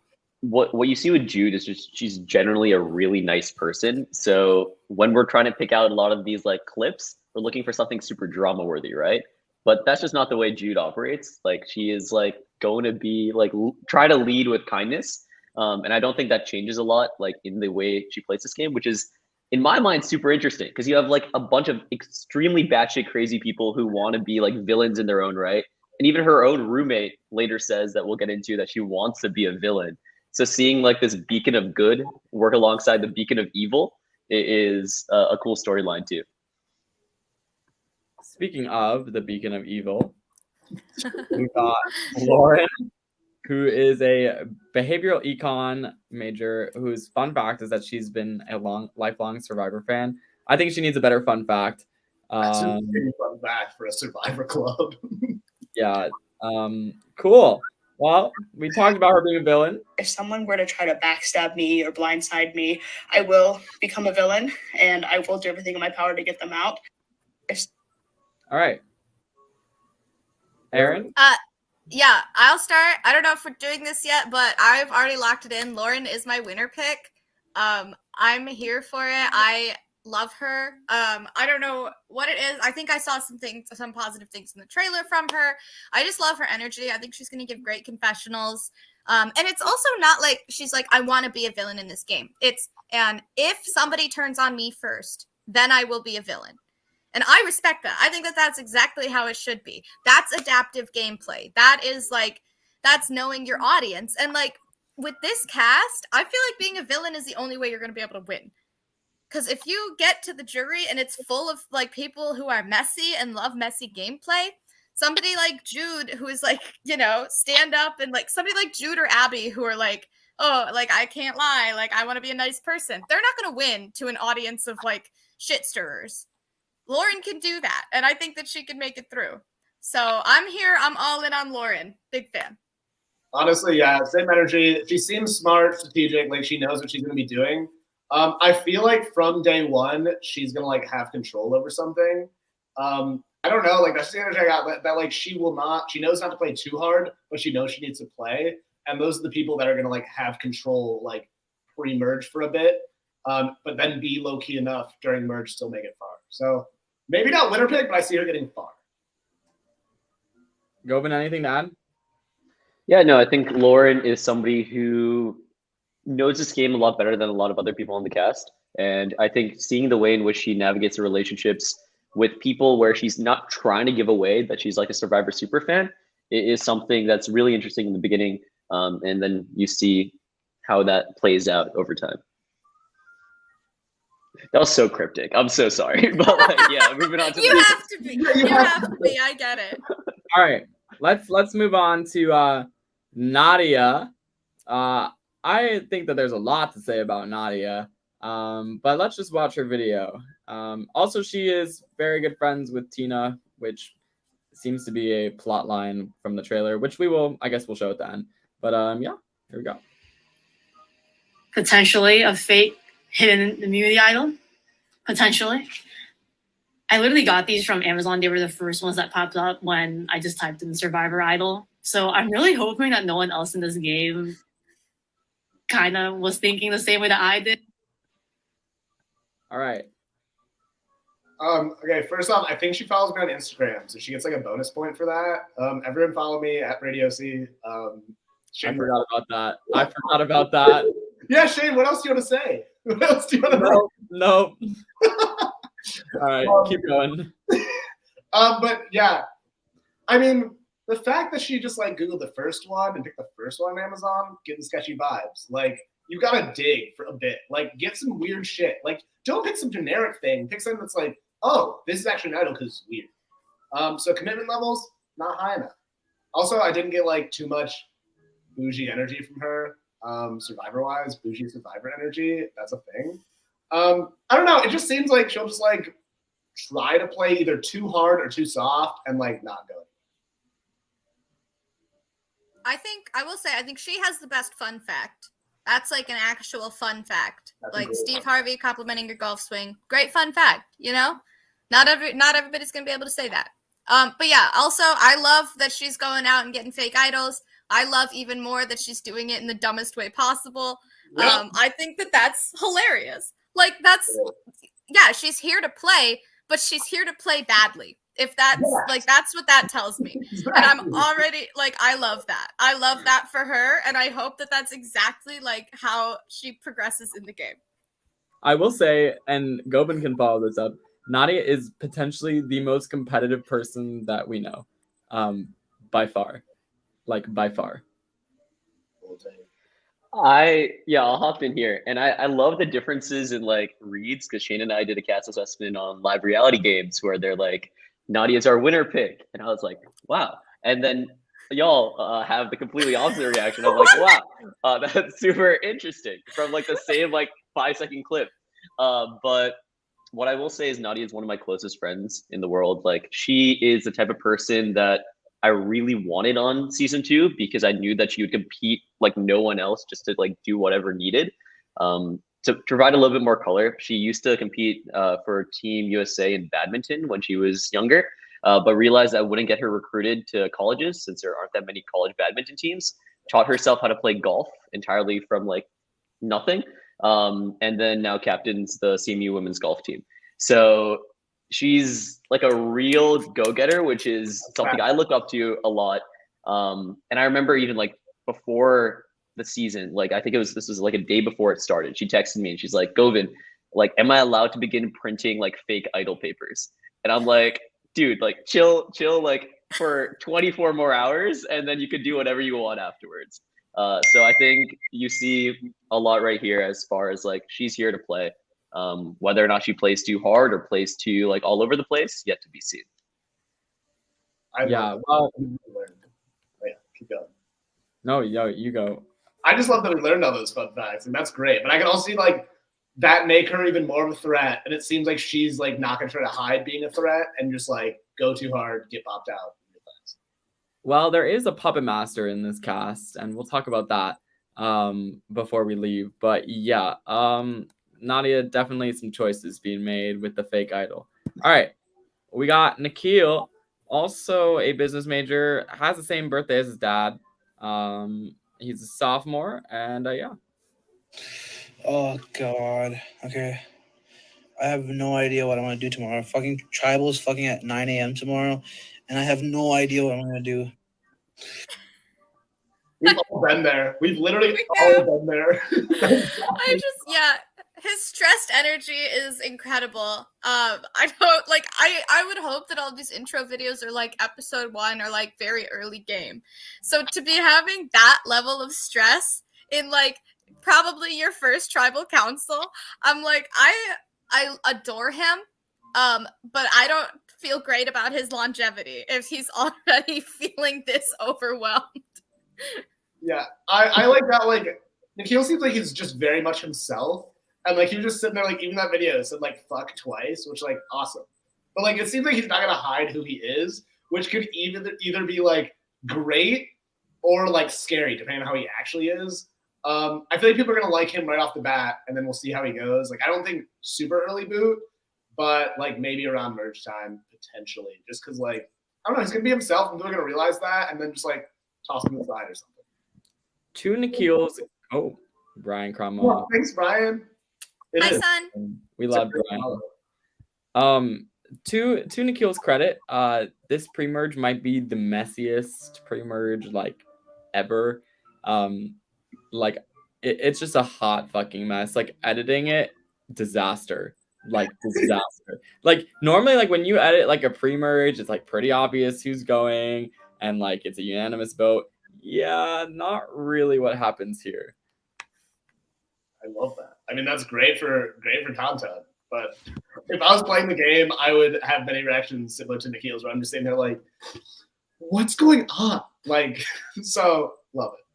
what you see with Jude is just she's generally a really nice person. So when we're trying to pick out a lot of these like clips, we're looking for something super drama worthy, right? But that's just not the way Jude operates. Like she is like going to be like try to lead with kindness. And I don't think that changes a lot like in the way she plays this game, which is in my mind super interesting because you have like a bunch of extremely batshit crazy people who want to be like villains in their own right. And even her own roommate later says that we'll get into that she wants to be a villain. So seeing like this beacon of good work alongside the beacon of evil is a cool storyline too. Speaking of the beacon of evil, we've got Lauren, who is a behavioral econ major, whose fun fact is that she's been a lifelong Survivor fan. I think she needs a better fun fact. That's a pretty fun fact for a Survivor club. Yeah. Cool. Well, we talked about her being a villain. If someone were to try to backstab me or blindside me, I will become a villain, and I will do everything in my power to get them out. All right. Aaron? Yeah, I'll start. I don't know if we're doing this yet, but I've already locked it in. Lauren is my winner pick. I'm here for it. I love her. I don't know what it is. I think I saw some positive things in the trailer from her. I just love her energy. I think she's going to give great confessionals. And it's also not like she's like, I want to be a villain in this game. And if somebody turns on me first, then I will be a villain. And I respect that. I think that that's exactly how it should be. That's adaptive gameplay. That's knowing your audience. And like with this cast, I feel like being a villain is the only way you're going to be able to win. Because if you get to the jury and it's full of like people who are messy and love messy gameplay, somebody like Jude, who is like, stand up, and like somebody like Jude or Abby who are like, oh, like I can't lie, like I want to be a nice person. They're not going to win to an audience of like shit stirrers. Lauren can do that, and I think that she can make it through. So I'm here. I'm all in on Lauren. Big fan. Honestly, yeah, same energy. She seems smart, strategic, like she knows what she's going to be doing. I feel like from day one, she's going to like have control over something. I don't know, like that's the energy I got, that like she knows not to play too hard, but she knows she needs to play. And those are the people that are going to like have control, like pre-merge for a bit, but then be low-key enough during merge to still make it far. So maybe not winner pick, but I see her getting far. Govin, anything to add? Yeah, no, I think Lauren is somebody who knows this game a lot better than a lot of other people on the cast. And I think seeing the way in which she navigates her relationships with people where she's not trying to give away that she's like a Survivor super fan is something that's really interesting in the beginning. And then you see how that plays out over time. That was so cryptic. I'm so sorry. But like, yeah, moving on to You have to be. You have to be. I get it. All right. Let's move on to Nadia. I think that there's a lot to say about Nadia, but let's just watch her video. Also, she is very good friends with Tina, which seems to be a plot line from the trailer, which I guess we'll show at the end. But yeah, here we go. Potentially a fake hidden immunity idol. Potentially. I literally got these from Amazon. They were the first ones that popped up when I just typed in Survivor idol. So I'm really hoping that no one else in this game kind of was thinking the same way that I did. All right. Okay, first off, I think she follows me on Instagram, so she gets like a bonus point for that. Everyone follow me at Radio C. I forgot about that. Yeah, Shane, what else do you want to say? What else do you want to know? No. All right, keep going. But yeah, I mean, the fact that she just like Googled the first one and picked the first one on Amazon, getting sketchy vibes. Like, you gotta dig for a bit. Like, get some weird shit. Like, don't pick some generic thing. Pick something that's like, oh, this is actually an idol because it's weird. So commitment levels, not high enough. Also, I didn't get like too much bougie energy from her. Survivor-wise, bougie Survivor energy, that's a thing. I don't know. It just seems like she'll just like try to play either too hard or too soft and like not go. I think she has the best fun fact. That's like an actual fun fact. That's like cool Steve Harvey complimenting your golf swing. Great fun fact, you know? Not everybody's gonna be able to say that. But yeah, also I love that she's going out and getting fake idols. I love even more that she's doing it in the dumbest way possible. Yep. I think that that's hilarious. Like she's here to play, but she's here to play badly. If that's that's what that tells me. Exactly. And I'm already like, I love that. I love that for her. And I hope that that's exactly like how she progresses in the game. I will say, and Goben can follow this up, Nadia is potentially the most competitive person that we know. By far. Like, by far. I'll hop in here. And I love the differences in like reads, because Shane and I did a cast assessment on live reality games where they're like, Nadia's our winner pick. And I was like, wow. And then y'all have the completely opposite reaction. I'm like, wow, that's super interesting from like the same like 5-second clip. But what I will say is Nadia is one of my closest friends in the world. Like, she is the type of person that I really wanted on season 2 because I knew that she would compete like no one else, just to like do whatever needed. To provide a little bit more color, she used to compete for Team USA in badminton when she was younger, but realized that wouldn't get her recruited to colleges since there aren't that many college badminton teams. Taught herself how to play golf entirely from like nothing, and then now captains the CMU women's golf team. So she's like a real go-getter, which is something I look up to a lot. And I remember even like before the season, like I think this was like a day before it started, she texted me and she's like, Goven, like, am I allowed to begin printing like fake idol papers? And I'm like, dude, like chill like for 24 more hours and then you could do whatever you want afterwards. So I think you see a lot right here as far as like she's here to play. Whether or not she plays too hard or plays too like all over the place, yet to be seen. Well, keep going. No, you go. I just love that we learned all those fun facts, and that's great. But I can also see like that make her even more of a threat, and it seems like she's like not gonna try to hide being a threat and just like go too hard, get popped out. Well, there is a puppet master in this cast, and we'll talk about that before we leave. But yeah, Nadia, definitely some choices being made with the fake idol. All right, we got Nikhil, also a business major, has the same birthday as his dad. He's a sophomore, and yeah. Oh God. Okay. I have no idea what I'm gonna do tomorrow. Fucking tribal is fucking at 9 a.m. tomorrow, and I have no idea what I'm gonna do. We've all been there. We've literally all been there. His stressed energy is incredible. I don't like. I would hope that all these intro videos are like episode 1 or like very early game. So to be having that level of stress in like probably your first tribal council, I'm like, I adore him. But I don't feel great about his longevity if he's already feeling this overwhelmed. Yeah, I like that. Like Nikhil seems like he's just very much himself. And like he was just sitting there, like even that video said like fuck twice, which like awesome. But like it seems like he's not gonna hide who he is, which could either be like great or like scary, depending on how he actually is. I feel like people are gonna like him right off the bat, and then we'll see how he goes. Like I don't think super early boot, but like maybe around merge time potentially, just because like I don't know, he's gonna be himself, and people are gonna realize that, and then just like toss him aside or something. Two Nikhil's. Oh, Brian Cromwell. Well, thanks, Brian. Hi, son. We love Brian. To Nikhil's credit, this pre-merge might be the messiest pre-merge like ever. Like it's just a hot fucking mess. Like editing it, disaster. Like disaster. Like normally, like when you edit like a pre-merge, it's like pretty obvious who's going, and like it's a unanimous vote. Yeah, not really what happens here. I love that. I mean, that's great for content. But if I was playing the game, I would have many reactions similar to Nikhil's, where I'm just sitting there like, what's going on? Like, so love it.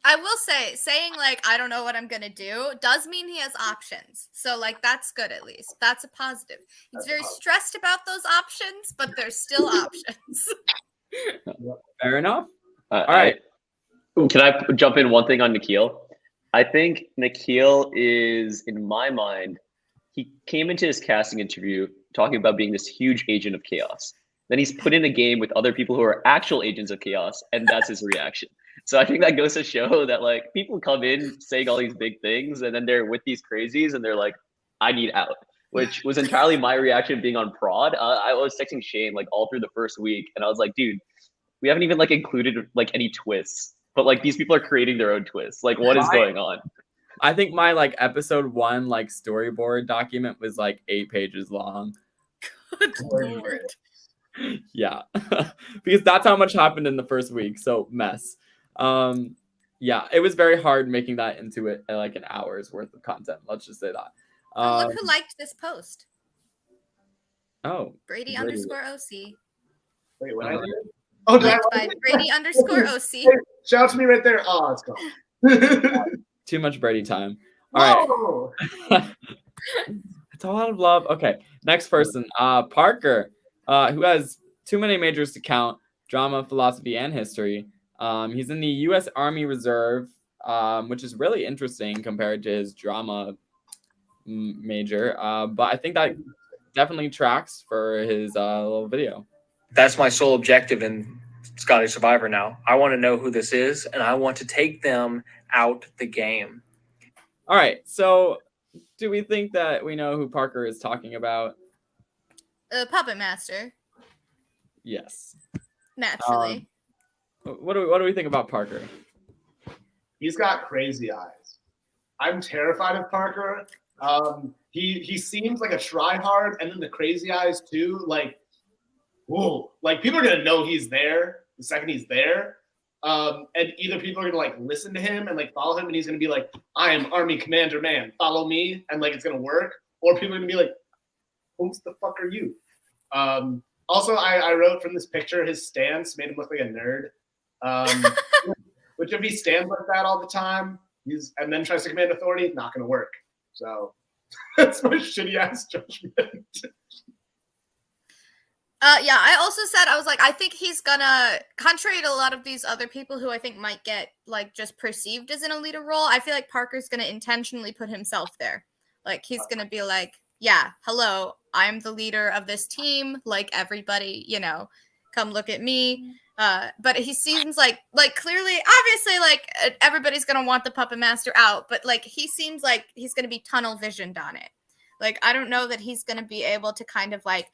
I will say, saying like I don't know what I'm gonna do does mean he has options. So like that's good at least. That's a positive. He's very stressed about those options, but there's still options. Fair enough. All right. Can I jump in one thing on Nikhil? I think Nikhil is, in my mind, he came into his casting interview talking about being this huge agent of chaos. Then he's put in a game with other people who are actual agents of chaos, and that's his reaction. So I think that goes to show that like people come in saying all these big things, and then they're with these crazies, and they're like, "I need out," which was entirely my reaction being on prod. I was texting Shane like all through the first week, and I was like, "Dude, we haven't even like included like any twists, but like these people are creating their own twists. Like, what is going on?" I think my like episode 1 like storyboard document was like 8 pages long. Good Lord. Yeah, because that's how much happened in the first week. So mess. Yeah, it was very hard making that into it like an hour's worth of content. Let's just say that. Look who liked this post. Oh, Brady _ OC. Wait, what I did? Oh, did Liked I by Brady _ OC. Hey, shout out to me right there. Oh, it's gone. Too much Brady time. All right. It's a lot of love. Okay, next person. Parker, who has too many majors to count: drama, philosophy, and history. He's in the U.S. Army Reserve, which is really interesting compared to his drama major. But I think that definitely tracks for his little video. That's my sole objective in Scotty Survivor now. I want to know who this is, and I want to take them out the game. All right, so do we think that we know who Parker is talking about? Puppet Master. Yes. Naturally. What do we think about Parker? He's got crazy eyes. I'm terrified of Parker. He seems like a tryhard, and then the crazy eyes too. Like, whoa! Like people are gonna know he's there the second he's there. And either people are gonna like listen to him and like follow him, and he's gonna be like, "I am Army Commander Man, follow me," and like it's gonna work. Or people are gonna be like, "Who the fuck are you?" Also, I wrote from this picture his stance made him look like a nerd. Which if he stands like that all the time, and then tries to command authority, not gonna work. So that's my shitty ass judgment. Yeah, I also said, I was like, I think he's gonna, contrary to a lot of these other people who I think might get like just perceived as in a leader role, I feel like Parker's gonna intentionally put himself there. Like he's gonna be like, yeah, hello, I'm the leader of this team. Like everybody, come look at me. But he seems like clearly, obviously, like everybody's gonna want the Puppet Master out, but like he seems like he's gonna be tunnel visioned on it. Like I don't know that he's gonna be able to kind of like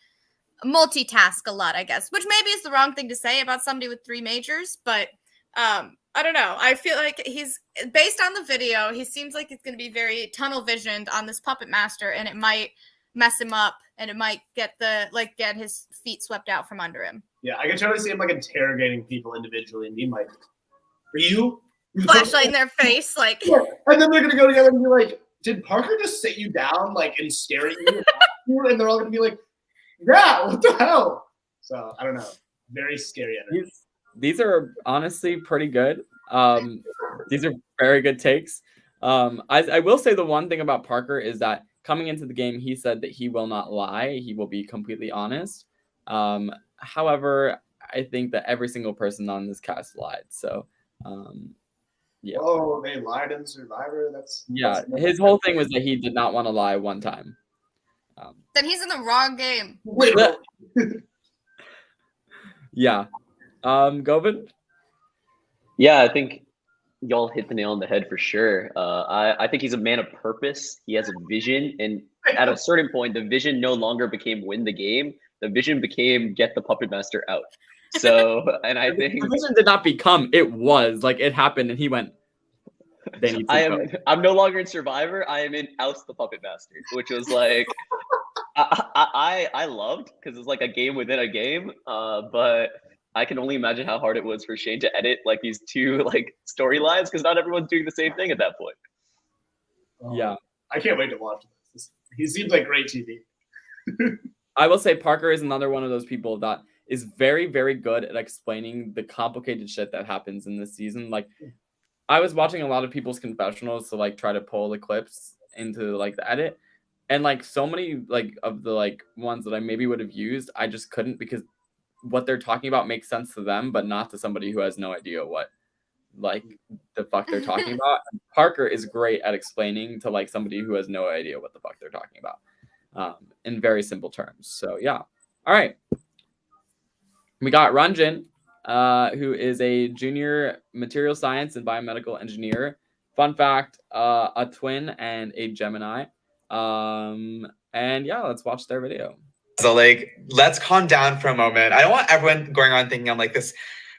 multitask a lot, I guess, which maybe is the wrong thing to say about somebody with 3 majors, but I don't know. I feel like he's, based on the video, he seems like he's going to be very tunnel visioned on this Puppet Master, and it might mess him up, and it might get his feet swept out from under him. Yeah, I can totally see him like interrogating people individually and being like, "Are you?" Flashlight in their face, like. Yeah. And then they're gonna go together and be like, "Did Parker just sit you down, like, and stare at you?" And they're all gonna be like, "Yeah, what the hell?" So I don't know. Very scary energy. These are honestly pretty good. These are very good takes. I will say the one thing about Parker is that coming into the game, he said that he will not lie. He will be completely honest. However, I think that every single person on this cast lied. So, yeah. Oh, they lied in Survivor? Yeah, his whole thing was that he did not want to lie one time. Then he's in the wrong game. Yeah. Govin? Yeah, I think y'all hit the nail on the head for sure. I think he's a man of purpose. He has a vision, and at a certain point, the vision no longer became win the game. The vision became get the Puppet Master out. So, and I think the vision did not become. It was like it happened, and he went. They need to I'm no longer in Survivor. I am in Oust the Puppet Master, which was like I loved because it's like a game within a game. But I can only imagine how hard it was for Shane to edit like these 2 like storylines because not everyone's doing the same thing at that point. Yeah, I can't wait to watch this. He seems like great TV. I will say Parker is another one of those people that is very, very good at explaining the complicated shit that happens in this season. Like I was watching a lot of people's confessionals to like try to pull the clips into like the edit, and like so many like of the like ones that I maybe would have used, I just couldn't because what they're talking about makes sense to them, but not to somebody who has no idea what like the fuck they're talking about. And Parker is great at explaining to like somebody who has no idea what the fuck they're talking about in very simple terms. So yeah. All right. We got Ranjan, who is a junior material science and biomedical engineer. Fun fact, a twin and a Gemini. And yeah, let's watch their video. So like, let's calm down for a moment. I don't want everyone going on thinking I'm like this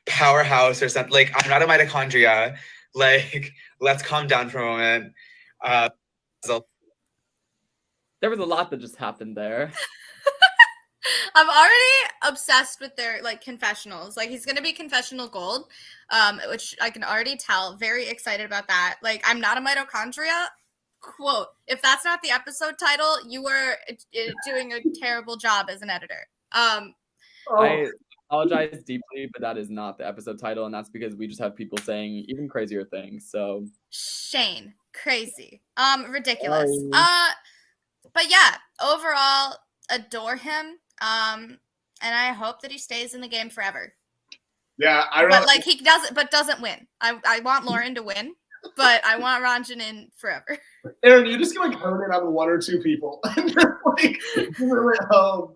powerhouse or something. Like, I'm not a mitochondria. Like, let's calm down for a moment. There was a lot that just happened there. I'm already obsessed with their like confessionals. Like he's gonna be confessional gold, which I can already tell. Very excited about that. Like I'm not a mitochondria. Quote: if that's not the episode title, you were doing a terrible job as an editor. I apologize deeply, but that is not the episode title, and that's because we just have people saying even crazier things. So Shane, crazy, ridiculous. But yeah, overall, adore him. And I hope that he stays in the game forever. Yeah, but like he doesn't win. I want Lauren to win, but I want Ranjan in forever. Aaron, you just can like hone in on one or two people and just like really home.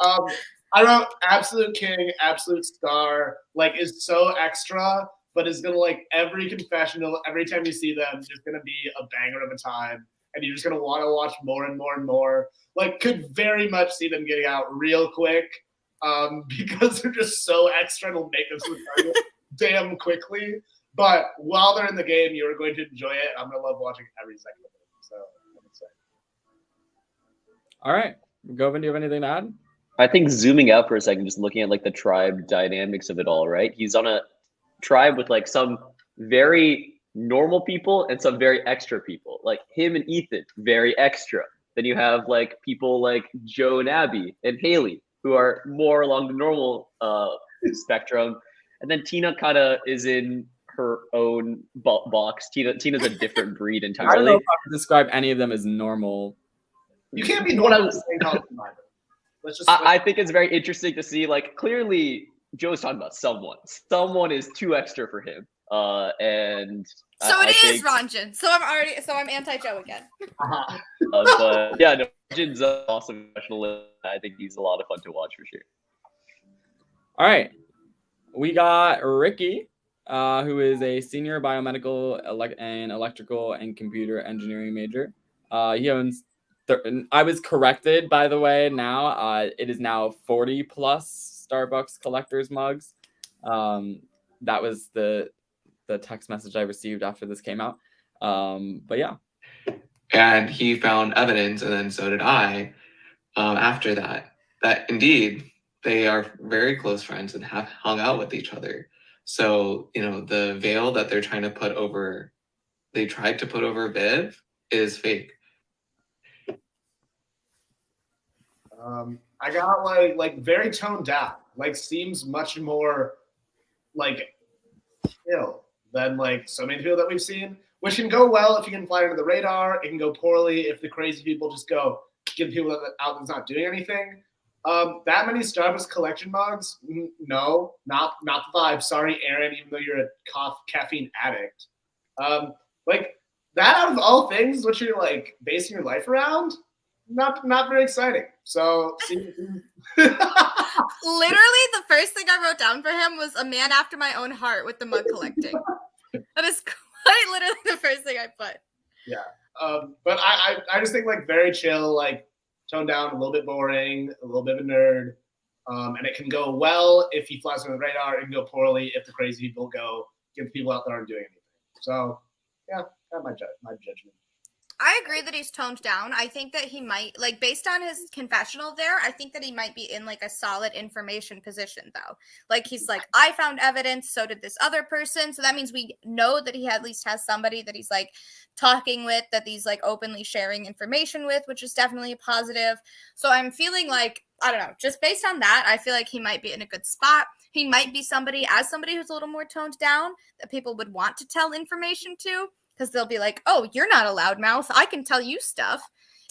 I wrote absolute king, absolute star, like is so extra, but is gonna like every confessional, every time you see them, is gonna be a banger of a time. And you're just going to want to watch more and more and more. Like, could very much see them getting out real quick because they're just so extra and will make them so damn quickly. But while they're in the game, you're going to enjoy it. I'm going to love watching every second of it. So, I'm excited. All right. Govind, do you have anything to add? I think zooming out for a second, just looking at like the tribe dynamics of it all, right? He's on a tribe with like some very normal people and some very extra people, like him and Ethan, very extra. Then you have like people like Joe and Abby and Haley, who are more along the normal spectrum. And then Tina kind of is in her own box. Tina's a different breed entirely. I don't know if I would describe any of them as normal. You can't be normal. I think it's very interesting to see, like, clearly Joe's talking about someone. Someone is too extra for him. And so it is Ranjan. So I'm anti-Joe again. But yeah, no, Ranjan's an awesome professional. I think he's a lot of fun to watch for sure. All right, we got Ricky, who is a senior biomedical and electrical and computer engineering major. He owns. I was corrected, by the way. Now it is now 40 plus Starbucks collectors mugs. That was the text message I received after this came out. But yeah. And he found evidence, and then so did I, after that indeed they are very close friends and have hung out with each other. So, you know, the veil that they tried to put over Viv is fake. I got like very toned down, like seems much more like chill than like so many people that we've seen, which can go well if you can fly under the radar. It can go poorly if the crazy people just go give people out that's not doing anything. That many Starbucks collection mugs? No, not the vibe. Sorry, Aaron, even though you're a caffeine addict. Like that out of all things, what you're like basing your life around? Not very exciting. So literally the first thing I wrote down for him was a man after my own heart with the mug collecting. That is quite literally the first thing I put. Yeah. But I just think like very chill, like toned down, a little bit boring, a little bit of a nerd. And it can go well if he flies under the radar. It can go poorly if the crazy people go give people out there aren't doing anything. So yeah, that's my judgment. I agree that he's toned down. I think that he might, like, based on his confessional there, I think that he might be in, like, a solid information position, though. Like, he's like, I found evidence, so did this other person. So that means we know that he at least has somebody that he's, like, talking with, that he's, like, openly sharing information with, which is definitely a positive. So I'm feeling like, I don't know, just based on that, I feel like he might be in a good spot. he might be somebody who's a little more toned down that people would want to tell information to, because they'll be like, oh, you're not a loudmouth, I can tell you stuff.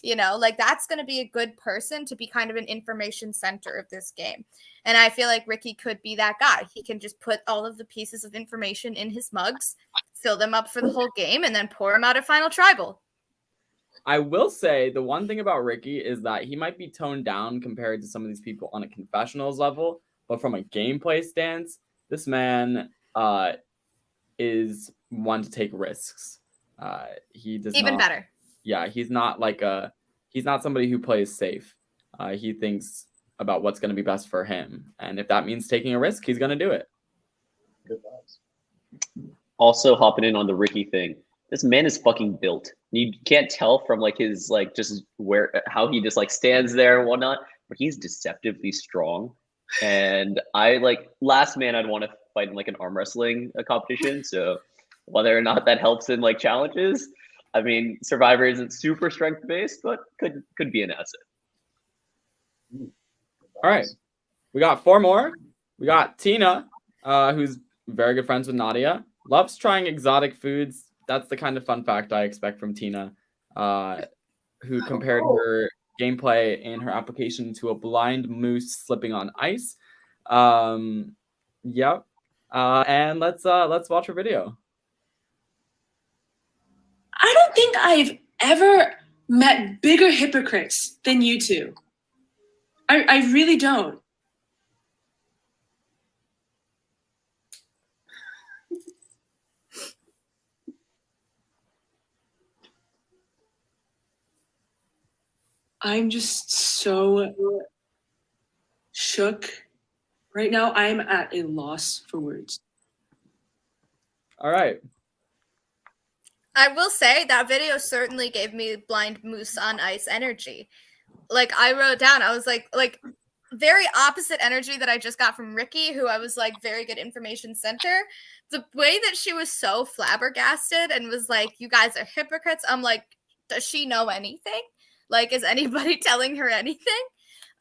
Like that's going to be a good person to be kind of an information center of this game. And I feel like Ricky could be that guy. He can just put all of the pieces of information in his mugs, fill them up for the whole game, and then pour them out at Final Tribal. I will say the one thing about Ricky is that he might be toned down compared to some of these people on a confessionals level, but from a gameplay stance, this man is one to take risks. He does even not, better. Yeah, he's not somebody who plays safe. He thinks about what's going to be best for him, and if that means taking a risk, he's going to do it. Good vibes. Also hopping in on the Ricky thing. This man is fucking built. You can't tell from like his like just how he just like stands there and whatnot, but he's deceptively strong. And I like last man I'd want to fight in like an arm wrestling competition. So whether or not that helps in like challenges, I mean, Survivor isn't super strength based, but could be an asset. All right, we got 4 more. We got Tina, who's very good friends with Nadia, loves trying exotic foods. That's the kind of fun fact I expect from Tina, who compared her gameplay and her application to a blind moose slipping on ice. Yep. And let's watch her video. I don't think I've ever met bigger hypocrites than you two. I really don't. I'm just so shook. Right now, I'm at a loss for words. All right. I will say that video certainly gave me blind moose on ice energy. Like I wrote down, I was like very opposite energy that I just got from Ricky, who I was like very good information center. The way that she was so flabbergasted and was like, you guys are hypocrites. I'm like, does she know anything? Like, is anybody telling her anything?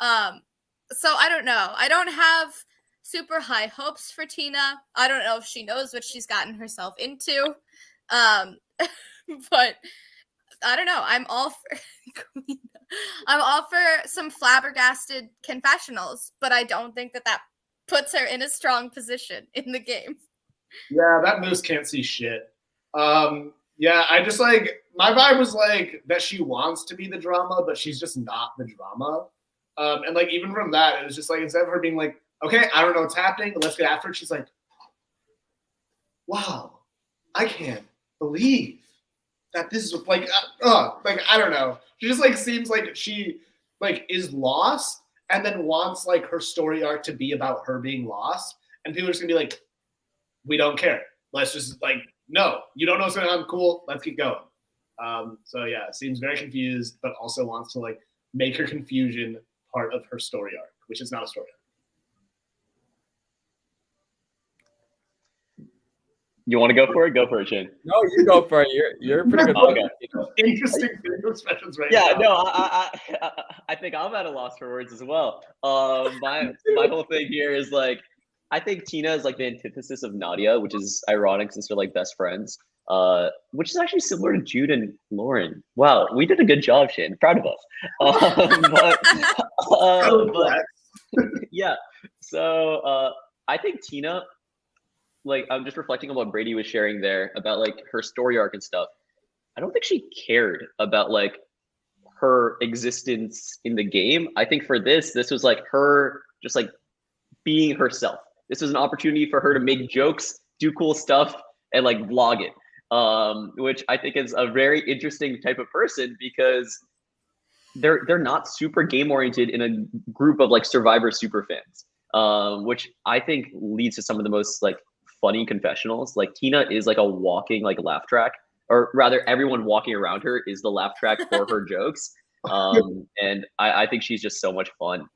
So I don't know. I don't have super high hopes for Tina. I don't know if she knows what she's gotten herself into. But I don't know. I'm all for some flabbergasted confessionals, but I don't think that puts her in a strong position in the game. Yeah, that moose can't see shit. Yeah, I just like my vibe was like that she wants to be the drama, but she's just not the drama. And like even from that, it was just like instead of her being like, okay, I don't know what's happening, but let's get after it, she's like, wow, I can't believe that this is like I don't know. She just like seems like she like is lost and then wants like her story arc to be about her being lost, and people are just gonna be like, we don't care. Let's just like, no, you don't know what's going on. Cool, let's keep going. So yeah, seems very confused, but also wants to like make her confusion part of her story arc, which is not a story arc. You want to go for it? Go for it, Shane. No, you go for it. You're pretty good. Okay. Interesting expressions right yeah, now. no, I think I'm at a loss for words as well. My whole thing here is like, I think Tina is like the antithesis of Nadia, which is ironic since they're like best friends. Which is actually similar to Jude and Lauren. Wow, we did a good job, Shane. Proud of us. But yeah, so I think Tina, like I'm just reflecting on what Brady was sharing there about like her story arc and stuff. I don't think she cared about like her existence in the game. I think for this was like her just like being herself. This was an opportunity for her to make jokes, do cool stuff, and like vlog it. Which I think is a very interesting type of person because they're not super game oriented in a group of like Survivor super fans, which I think leads to some of the most like funny confessionals. Like Tina is like a walking like laugh track, or rather everyone walking around her is the laugh track for her jokes. And I think she's just so much fun.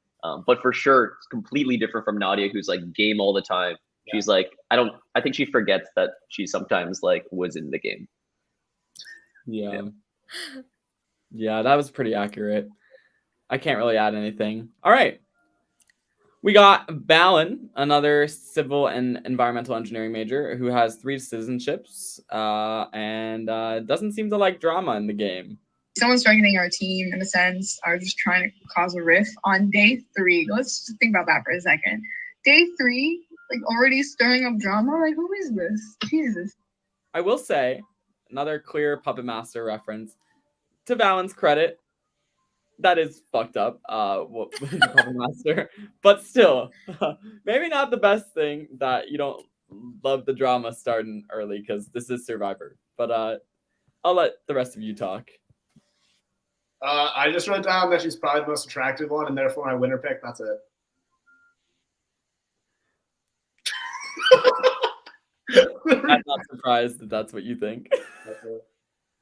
But for sure, it's completely different from Nadia, who's like game all the time. She's like, I think she forgets that she sometimes like was in the game. Yeah, that was pretty accurate. I can't really add anything. All right. We got Valen, another civil and environmental engineering major who has 3 citizenships and doesn't seem to like drama in the game. Someone's targeting our team in a sense, are just trying to cause a riff on day 3. Let's just think about that for a second. Day 3, like already stirring up drama? Like, who is this? Jesus. I will say, another clear Puppet Master reference. To Valen's credit, that is fucked up, the Puppet Master. But still, maybe not the best thing that you don't love the drama starting early, because this is Survivor. But I'll let the rest of you talk. I just wrote down that she's probably the most attractive one, and therefore my winner pick. That's it. I'm not surprised that that's what you think. That's it.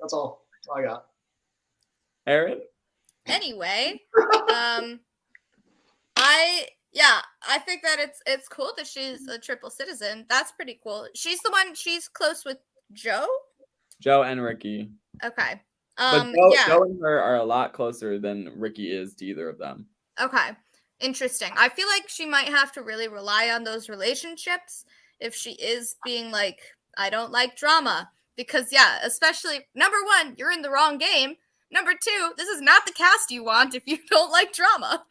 That's all. That's all I got. Aaron? Anyway, I think that it's cool that she's a triple citizen. That's pretty cool. She's the one. She's close with Joe. Joe and Ricky. Okay. But Joe and her are a lot closer than Ricky is to either of them. Okay. Interesting. I feel like she might have to really rely on those relationships if she is being like, I don't like drama. Because, yeah, especially, number 1, you're in the wrong game. Number 2, this is not the cast you want if you don't like drama.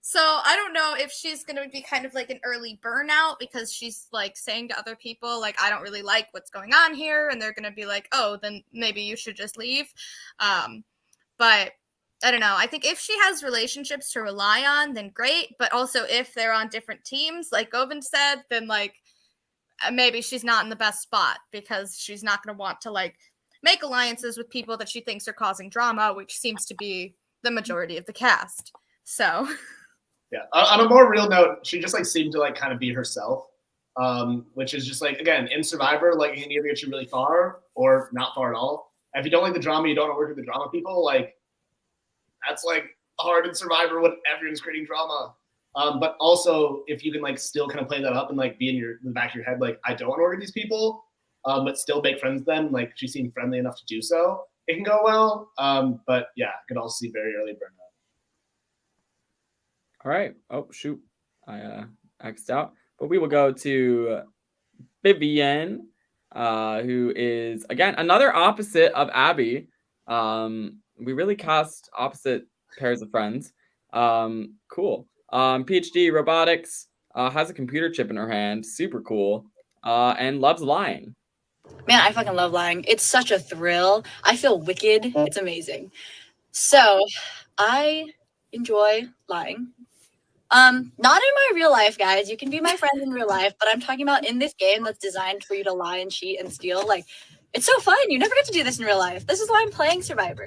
So I don't know if she's going to be kind of like an early burnout because she's like saying to other people, like, I don't really like what's going on here. And they're going to be like, oh, then maybe you should just leave. But I don't know. I think if she has relationships to rely on, then great. But also if they're on different teams, like Govind said, then like maybe she's not in the best spot because she's not going to want to like make alliances with people that she thinks are causing drama, which seems to be the majority of the cast. So... Yeah. On a more real note, she just like seemed to like kind of be herself, which is just like, again, in Survivor, like it can either get you really far or not far at all. And if you don't like the drama, you don't want to work with the drama people. Like that's like hard in Survivor when everyone's creating drama. But also if you can like still kind of play that up and like be in the back of your head, like I don't want to work with these people, but still make friends with them. Like she seemed friendly enough to do so. It can go well. But yeah, I could also see very early burnout. All right. Oh, shoot. I X'd out. But we will go to Vivian, who is, again, another opposite of Abby. We really cast opposite pairs of friends. Cool. PhD robotics, has a computer chip in her hand. Super cool. And loves lying. Man, I fucking love lying. It's such a thrill. I feel wicked. It's amazing. So I enjoy lying. Not in my real life, guys. You can be my friend in real life, but I'm talking about in this game that's designed for you to lie and cheat and steal. Like, it's so fun. You never get to do this in real life. This is why I'm playing Survivor.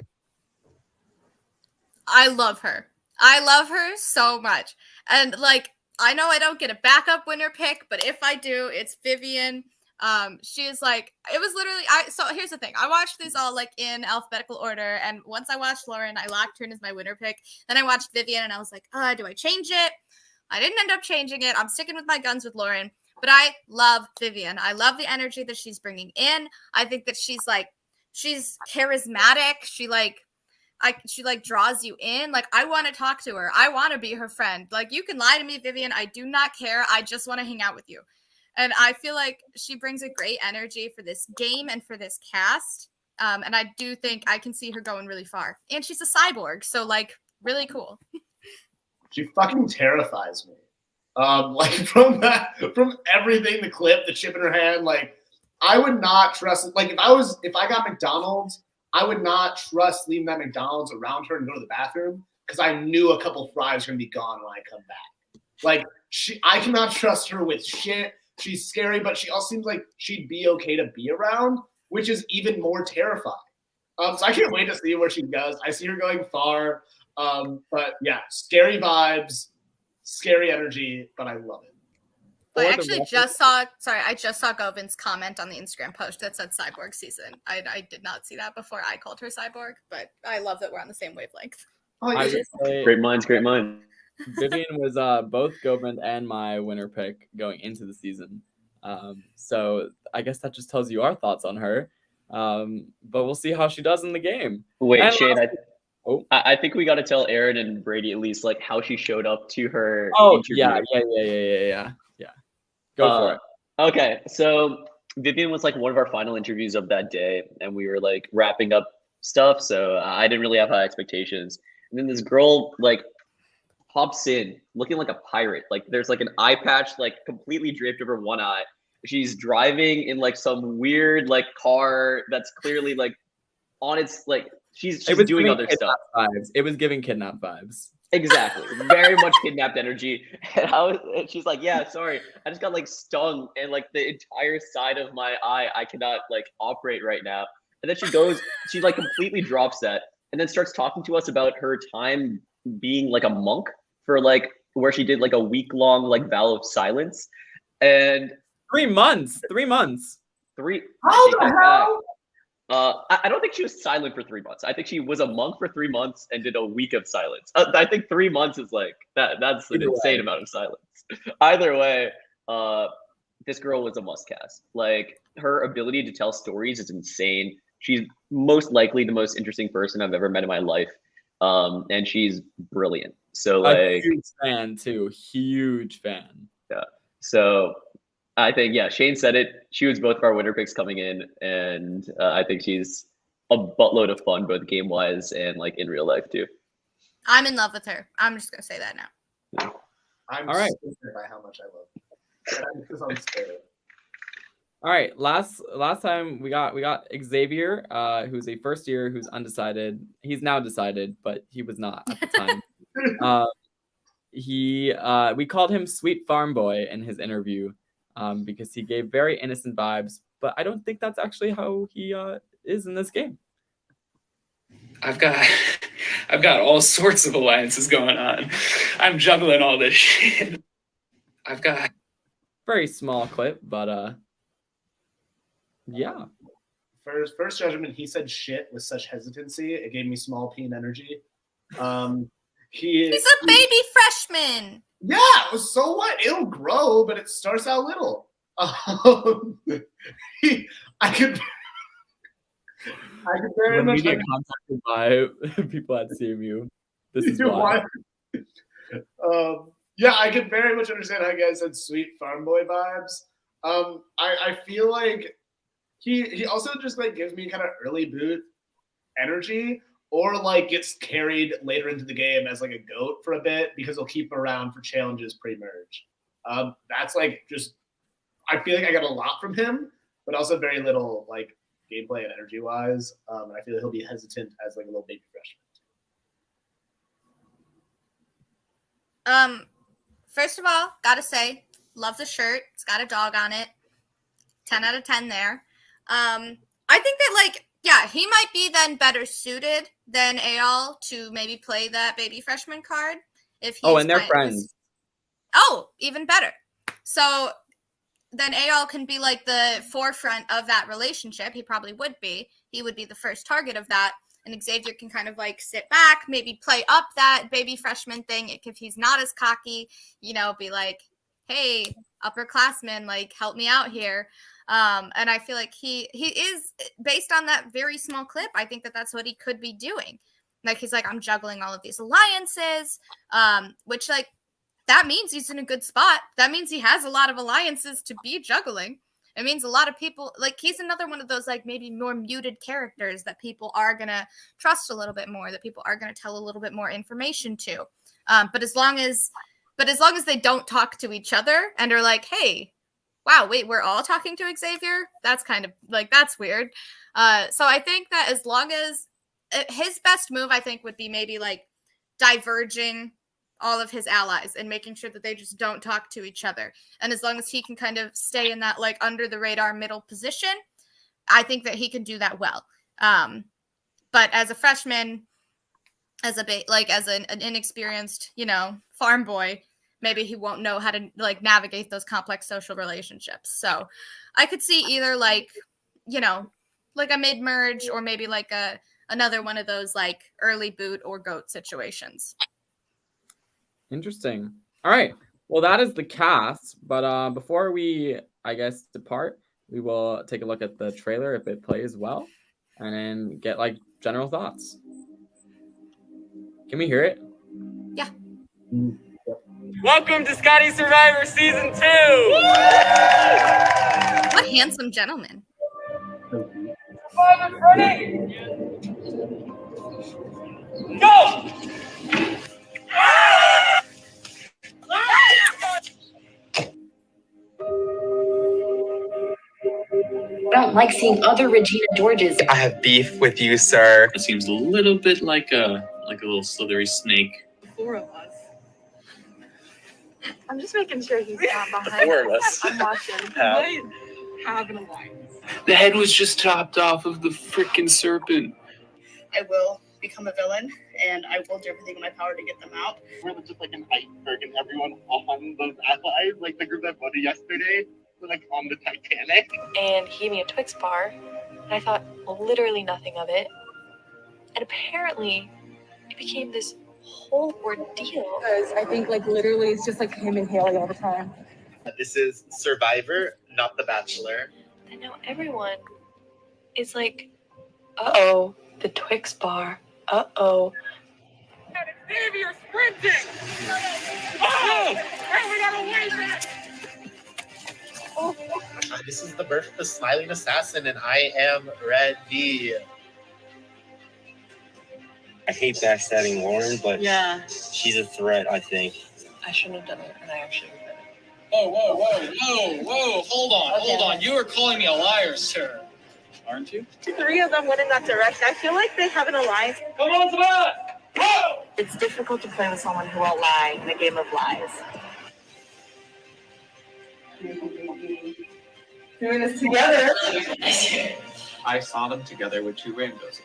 I love her. I love her so much. And like, I know I don't get a backup winner pick, but if I do, it's Vivian. She is like, it was literally, so here's the thing. I watched these all like in alphabetical order. And once I watched Lauren, I locked her in as my winner pick. Then I watched Vivian and I was like, do I change it? I didn't end up changing it. I'm sticking with my guns with Lauren, but I love Vivian. I love the energy that she's bringing in. I think that she's charismatic. She draws you in. Like, I want to talk to her. I want to be her friend. Like, you can lie to me, Vivian. I do not care. I just want to hang out with you. And I feel like she brings a great energy for this game and for this cast. And I do think I can see her going really far. And she's a cyborg, so like really cool. She fucking terrifies me. Like from everything, the clip, the chip in her hand, like I would not trust. Like if I got McDonald's, I would not trust leaving that McDonald's around her and go to the bathroom because I knew a couple fries were gonna be gone when I come back. Like I cannot trust her with shit. She's scary, but she also seems like she'd be okay to be around, which is even more terrifying. So I can't wait to see where she goes. I see her going far. But yeah, scary vibes, scary energy, but I love it. I actually just saw Govind's comment on the Instagram post that said cyborg season. I did not see that before I called her cyborg, but I love that we're on the same wavelength. Great minds, great minds. Vivian was both Govind and my winner pick going into the season. So I guess that just tells you our thoughts on her. But we'll see how she does in the game. Wait, and Shane, Oh, I think we got to tell Aaron and Brady at least like how she showed up to her interview. Yeah. Go for it. Okay, so Vivian was like one of our final interviews of that day, and we were like wrapping up stuff. So I didn't really have high expectations. And then this girl like hops in looking like a pirate. Like there's like an eye patch like completely draped over one eye. She's driving in like some weird like car that's clearly like on its like she's doing giving other stuff. Vibes. It was giving kidnap vibes. Exactly. Very much kidnapped energy. And she's like, yeah, sorry. I just got like stung and like the entire side of my eye, I cannot like operate right now. And then she like completely drops that and then starts talking to us about her time being like a monk for like where she did like a week-long like vow of silence. And 3 months. How the hell? I don't think she was silent for 3 months. I think she was a monk for 3 months and did a week of silence. I think 3 months is like that's an insane amount of silence. Either way, this girl was a must cast. Like her ability to tell stories is insane. She's most likely the most interesting person I've ever met in my life. And she's brilliant. So like a huge fan too. Huge fan. Yeah. So I think, yeah, Shane said it. She was both of our winner picks coming in, and I think she's a buttload of fun, both game wise and like in real life too. I'm in love with her. I'm just gonna say that now. I'm all right. stupid by how much I love her. Because I'm scared. All right, last time we got Xavier, who's a first year who's undecided. He's now decided, but he was not at the time. We called him Sweet Farm Boy in his interview. Because he gave very innocent vibes, but I don't think that's actually how he is in this game. I've got all sorts of alliances going on. I'm juggling all this shit. I've got very small clip, but yeah. For his first judgment, he said shit with such hesitancy. It gave me small peen energy. He's a baby freshman. Yeah, so what? It'll grow, but it starts out little. I could very much get contacted by people at CMU. This is why. Yeah, I could very much understand how you guys said sweet farm boy vibes. I feel like he also just like gives me kind of early boot energy. Or like gets carried later into the game as like a goat for a bit because he'll keep him around for challenges pre-merge. That's like just I feel like I got a lot from him, but also very little like gameplay and energy wise. And I feel like he'll be hesitant as like a little baby freshman. First of all, gotta say, love the shirt. It's got a dog on it. 10 out of 10 there. I think that like yeah, he might be then better suited than Ayal to maybe play that baby freshman card. If he's and they're friends. Oh, even better. So then Ayal can be like the forefront of that relationship. He probably would be. He would be the first target of that. And Xavier can kind of like sit back, maybe play up that baby freshman thing. If he's not as cocky, be like, hey, upperclassmen, like help me out here. And I feel like he is, based on that very small clip, I think that that's what he could be doing. Like, he's like, I'm juggling all of these alliances, which, like, that means he's in a good spot. That means he has a lot of alliances to be juggling. It means a lot of people, like, he's another one of those, like, maybe more muted characters that people are going to trust a little bit more, that people are going to tell a little bit more information to. But as long as they don't talk to each other and are like, hey, wow, wait, we're all talking to Xavier? That's kind of like, that's weird. So I think that as long as his best move, I think, would be maybe like diverging all of his allies and making sure that they just don't talk to each other. And as long as he can kind of stay in that like under the radar middle position, I think that he can do that well. But as a freshman, as an inexperienced, farm boy, maybe he won't know how to like navigate those complex social relationships. So I could see either like, like a mid-merge or maybe like another one of those like early boot or goat situations. Interesting. All right. Well, that is the cast. But before we, I guess, depart, we will take a look at the trailer if it plays well and then get like general thoughts. Can we hear it? Yeah. Welcome to Scotty Survivor Season 2! What handsome gentleman. Ready? Go! I don't like seeing other Regina Georges. I have beef with you, sir. It seems a little bit like a little slithery snake. Four of us. I'm just making sure he's not behind. Four of us. I'm watching. Have. Might have an alliance. The head was just chopped off of the freaking serpent. I will become a villain, and I will do everything in my power to get them out. We're just like an iceberg, and everyone on those allies, like the group that voted yesterday, were like on the Titanic. And he gave me a Twix bar, and I thought literally nothing of it. And apparently, it became this whole ordeal. Because I think like literally it's just like him and Haley all the time. This is Survivor, not The Bachelor. And now everyone is like, uh-oh, the Twix bar, uh-oh. Xavier sprinting! Oh! And we gotta win that! This is the birth of the smiling assassin, and I am ready. I hate backstabbing Lauren, but Yeah. she's a threat, I think. I shouldn't have done it, and I actually regret it. Whoa, hold on. You are calling me a liar, sir. Aren't you? Three of them went in that direction. I feel like they have an alliance. Come on, Savannah! Go! It's difficult to play with someone who won't lie in a game of lies. Doing this together. I saw them together with two randos.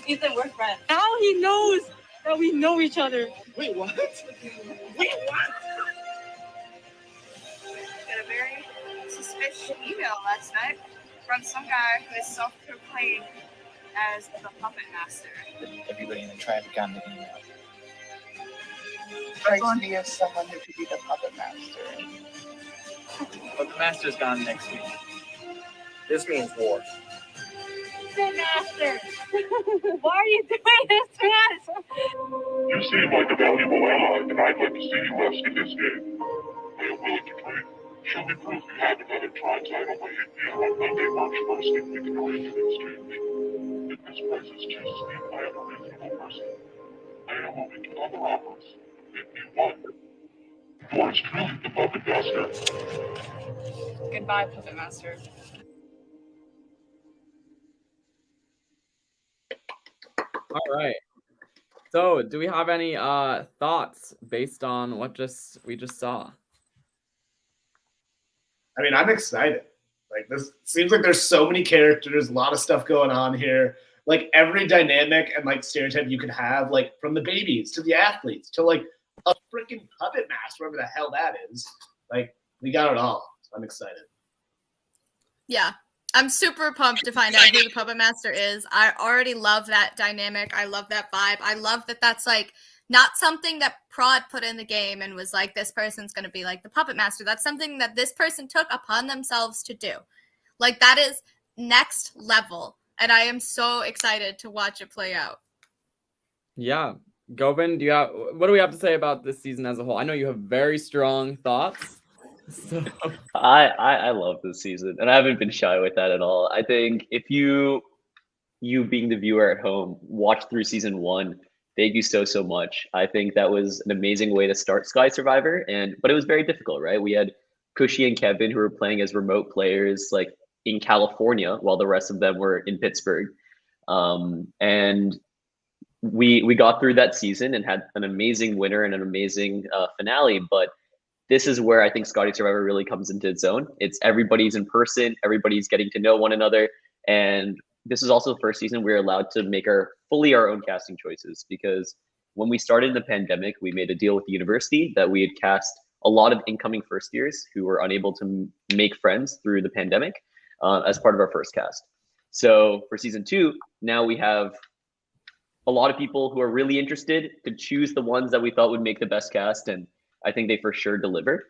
Ethan, we're friends. Now he knows that we know each other. Wait, what? Got a very suspicious email last night from some guy who is self-proclaimed as the puppet master. Everybody in the tribe got the email. Strikes me as someone who could be the puppet master. But the master's gone next week. This means war. The master! Why are you doing this to us? You seem like a valuable ally, and I'd like to see you rescue this game. I am willing to trade. Show me proof you have another tribe title by hitting me on Monday, March 1st, and we can arrange an exchange. If this price is too steep, I am a reasonable person. I am open to other offers. If you want. Yours truly, the Puppet Master. Goodbye, Puppet Master. All right. So, do we have any thoughts based on what we just saw? I mean, I'm excited. Like, this seems like there's so many characters, a lot of stuff going on here. Like, every dynamic and like stereotype you could have, like from the babies to the athletes to like a freaking puppet master, whatever the hell that is. Like, we got it all. So I'm excited. Yeah. I'm super pumped to find out who the puppet master is. I already love that dynamic. I love that vibe. I love that that's like not something that Prod put in the game and was like, this person's going to be like the puppet master. That's something that this person took upon themselves to do. Like, that is next level. And I am so excited to watch it play out. Yeah. Govind, what do we have to say about this season as a whole? I know you have very strong thoughts. So I love this season, and I haven't been shy with that at all. I think if you being the viewer at home, watch through season 1, thank you so much. I think that was an amazing way to start Sky Survivor, but it was very difficult, right? We had Cushy and Kevin who were playing as remote players, like in California, while the rest of them were in Pittsburgh, and we got through that season and had an amazing winner and an amazing finale, but this is where I think Scotty Survivor really comes into its own. It's everybody's in person, everybody's getting to know one another. And this is also the first season we're allowed to make fully our own casting choices, because when we started in the pandemic, we made a deal with the university that we had cast a lot of incoming first years who were unable to make friends through the pandemic as part of our first cast. So for season 2, now we have a lot of people who are really interested to choose the ones that we thought would make the best cast, and I think they for sure delivered.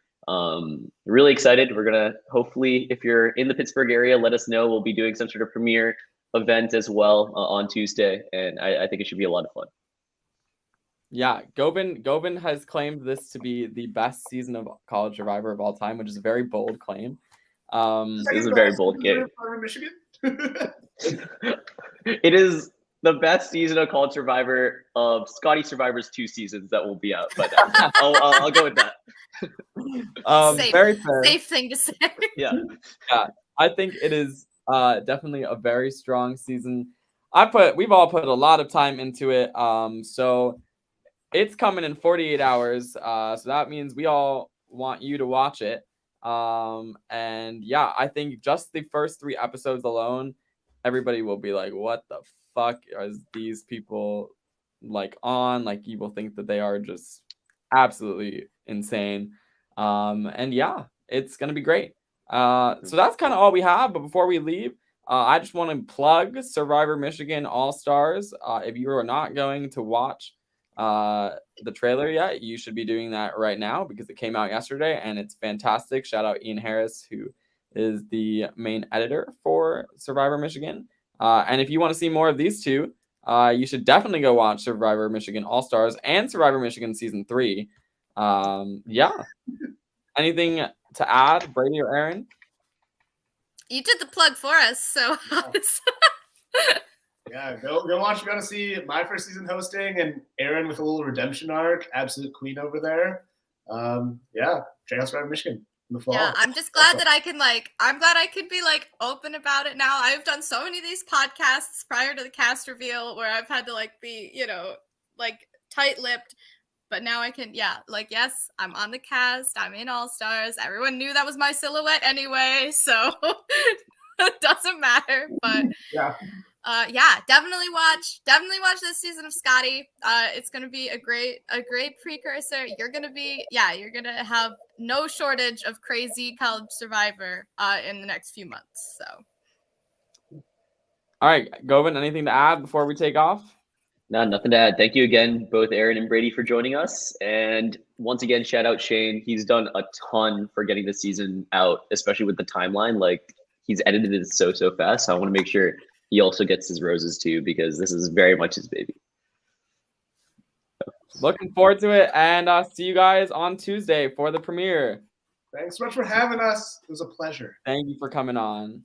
Really excited. We're gonna hopefully, if you're in the Pittsburgh area, let us know. We'll be doing some sort of premiere event as well on Tuesday, and I think it should be a lot of fun. Yeah, Govin has claimed this to be the best season of College Survivor of all time, which is a very bold claim. This is a very bold game. Michigan. It is the best season of College Survivor of Scotty Survivor's 2 seasons that will be out. But I'll go with that. Very fair. Safe thing to say. Yeah. Yeah, I think it is definitely a very strong season. We've all put a lot of time into it. So it's coming in 48 hours. So that means we all want you to watch it. And yeah, I think just the first 3 episodes alone, everybody will be like, what the fuck is these people like on? Like, you will think that they are just absolutely insane. And yeah, it's gonna be great. So that's kind of all we have. But before we leave, I just want to plug Survivor Michigan All-Stars. If you are not going to watch the trailer yet, you should be doing that right now because it came out yesterday and it's fantastic. Shout out Ian Harris, who is the main editor for Survivor Michigan. And if you want to see more of these two, you should definitely go watch Survivor Michigan All-Stars and Survivor Michigan Season 3. Yeah. Anything to add, Brady or Aaron? You did the plug for us, so. Yeah, go watch. You got to see my first season hosting and Aaron with a little redemption arc, absolute queen over there. Yeah, check out Survivor Michigan in the fall. Yeah, I'm just glad that I'm glad I could be like open about it now. I've done so many of these podcasts prior to the cast reveal where I've had to like be, like tight-lipped. But now I can, yes, I'm on the cast. I'm in All Stars. Everyone knew that was my silhouette anyway, so it doesn't matter. But yeah, definitely watch this season of Scotty. It's gonna be a great precursor. You're gonna have no shortage of crazy College Survivor in the next few months. So, all right, Govin, anything to add before we take off? No, nothing to add. Thank you again, both Aaron and Brady, for joining us. And once again, shout out Shane. He's done a ton for getting the season out, especially with the timeline. Like, he's edited it so fast. So I want to make sure he also gets his roses too, because this is very much his baby. Looking forward to it, and see you guys on Tuesday for the premiere. Thanks so much for having us. It was a pleasure. Thank you for coming on.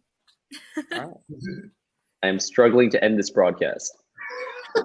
All right. I am struggling to end this broadcast.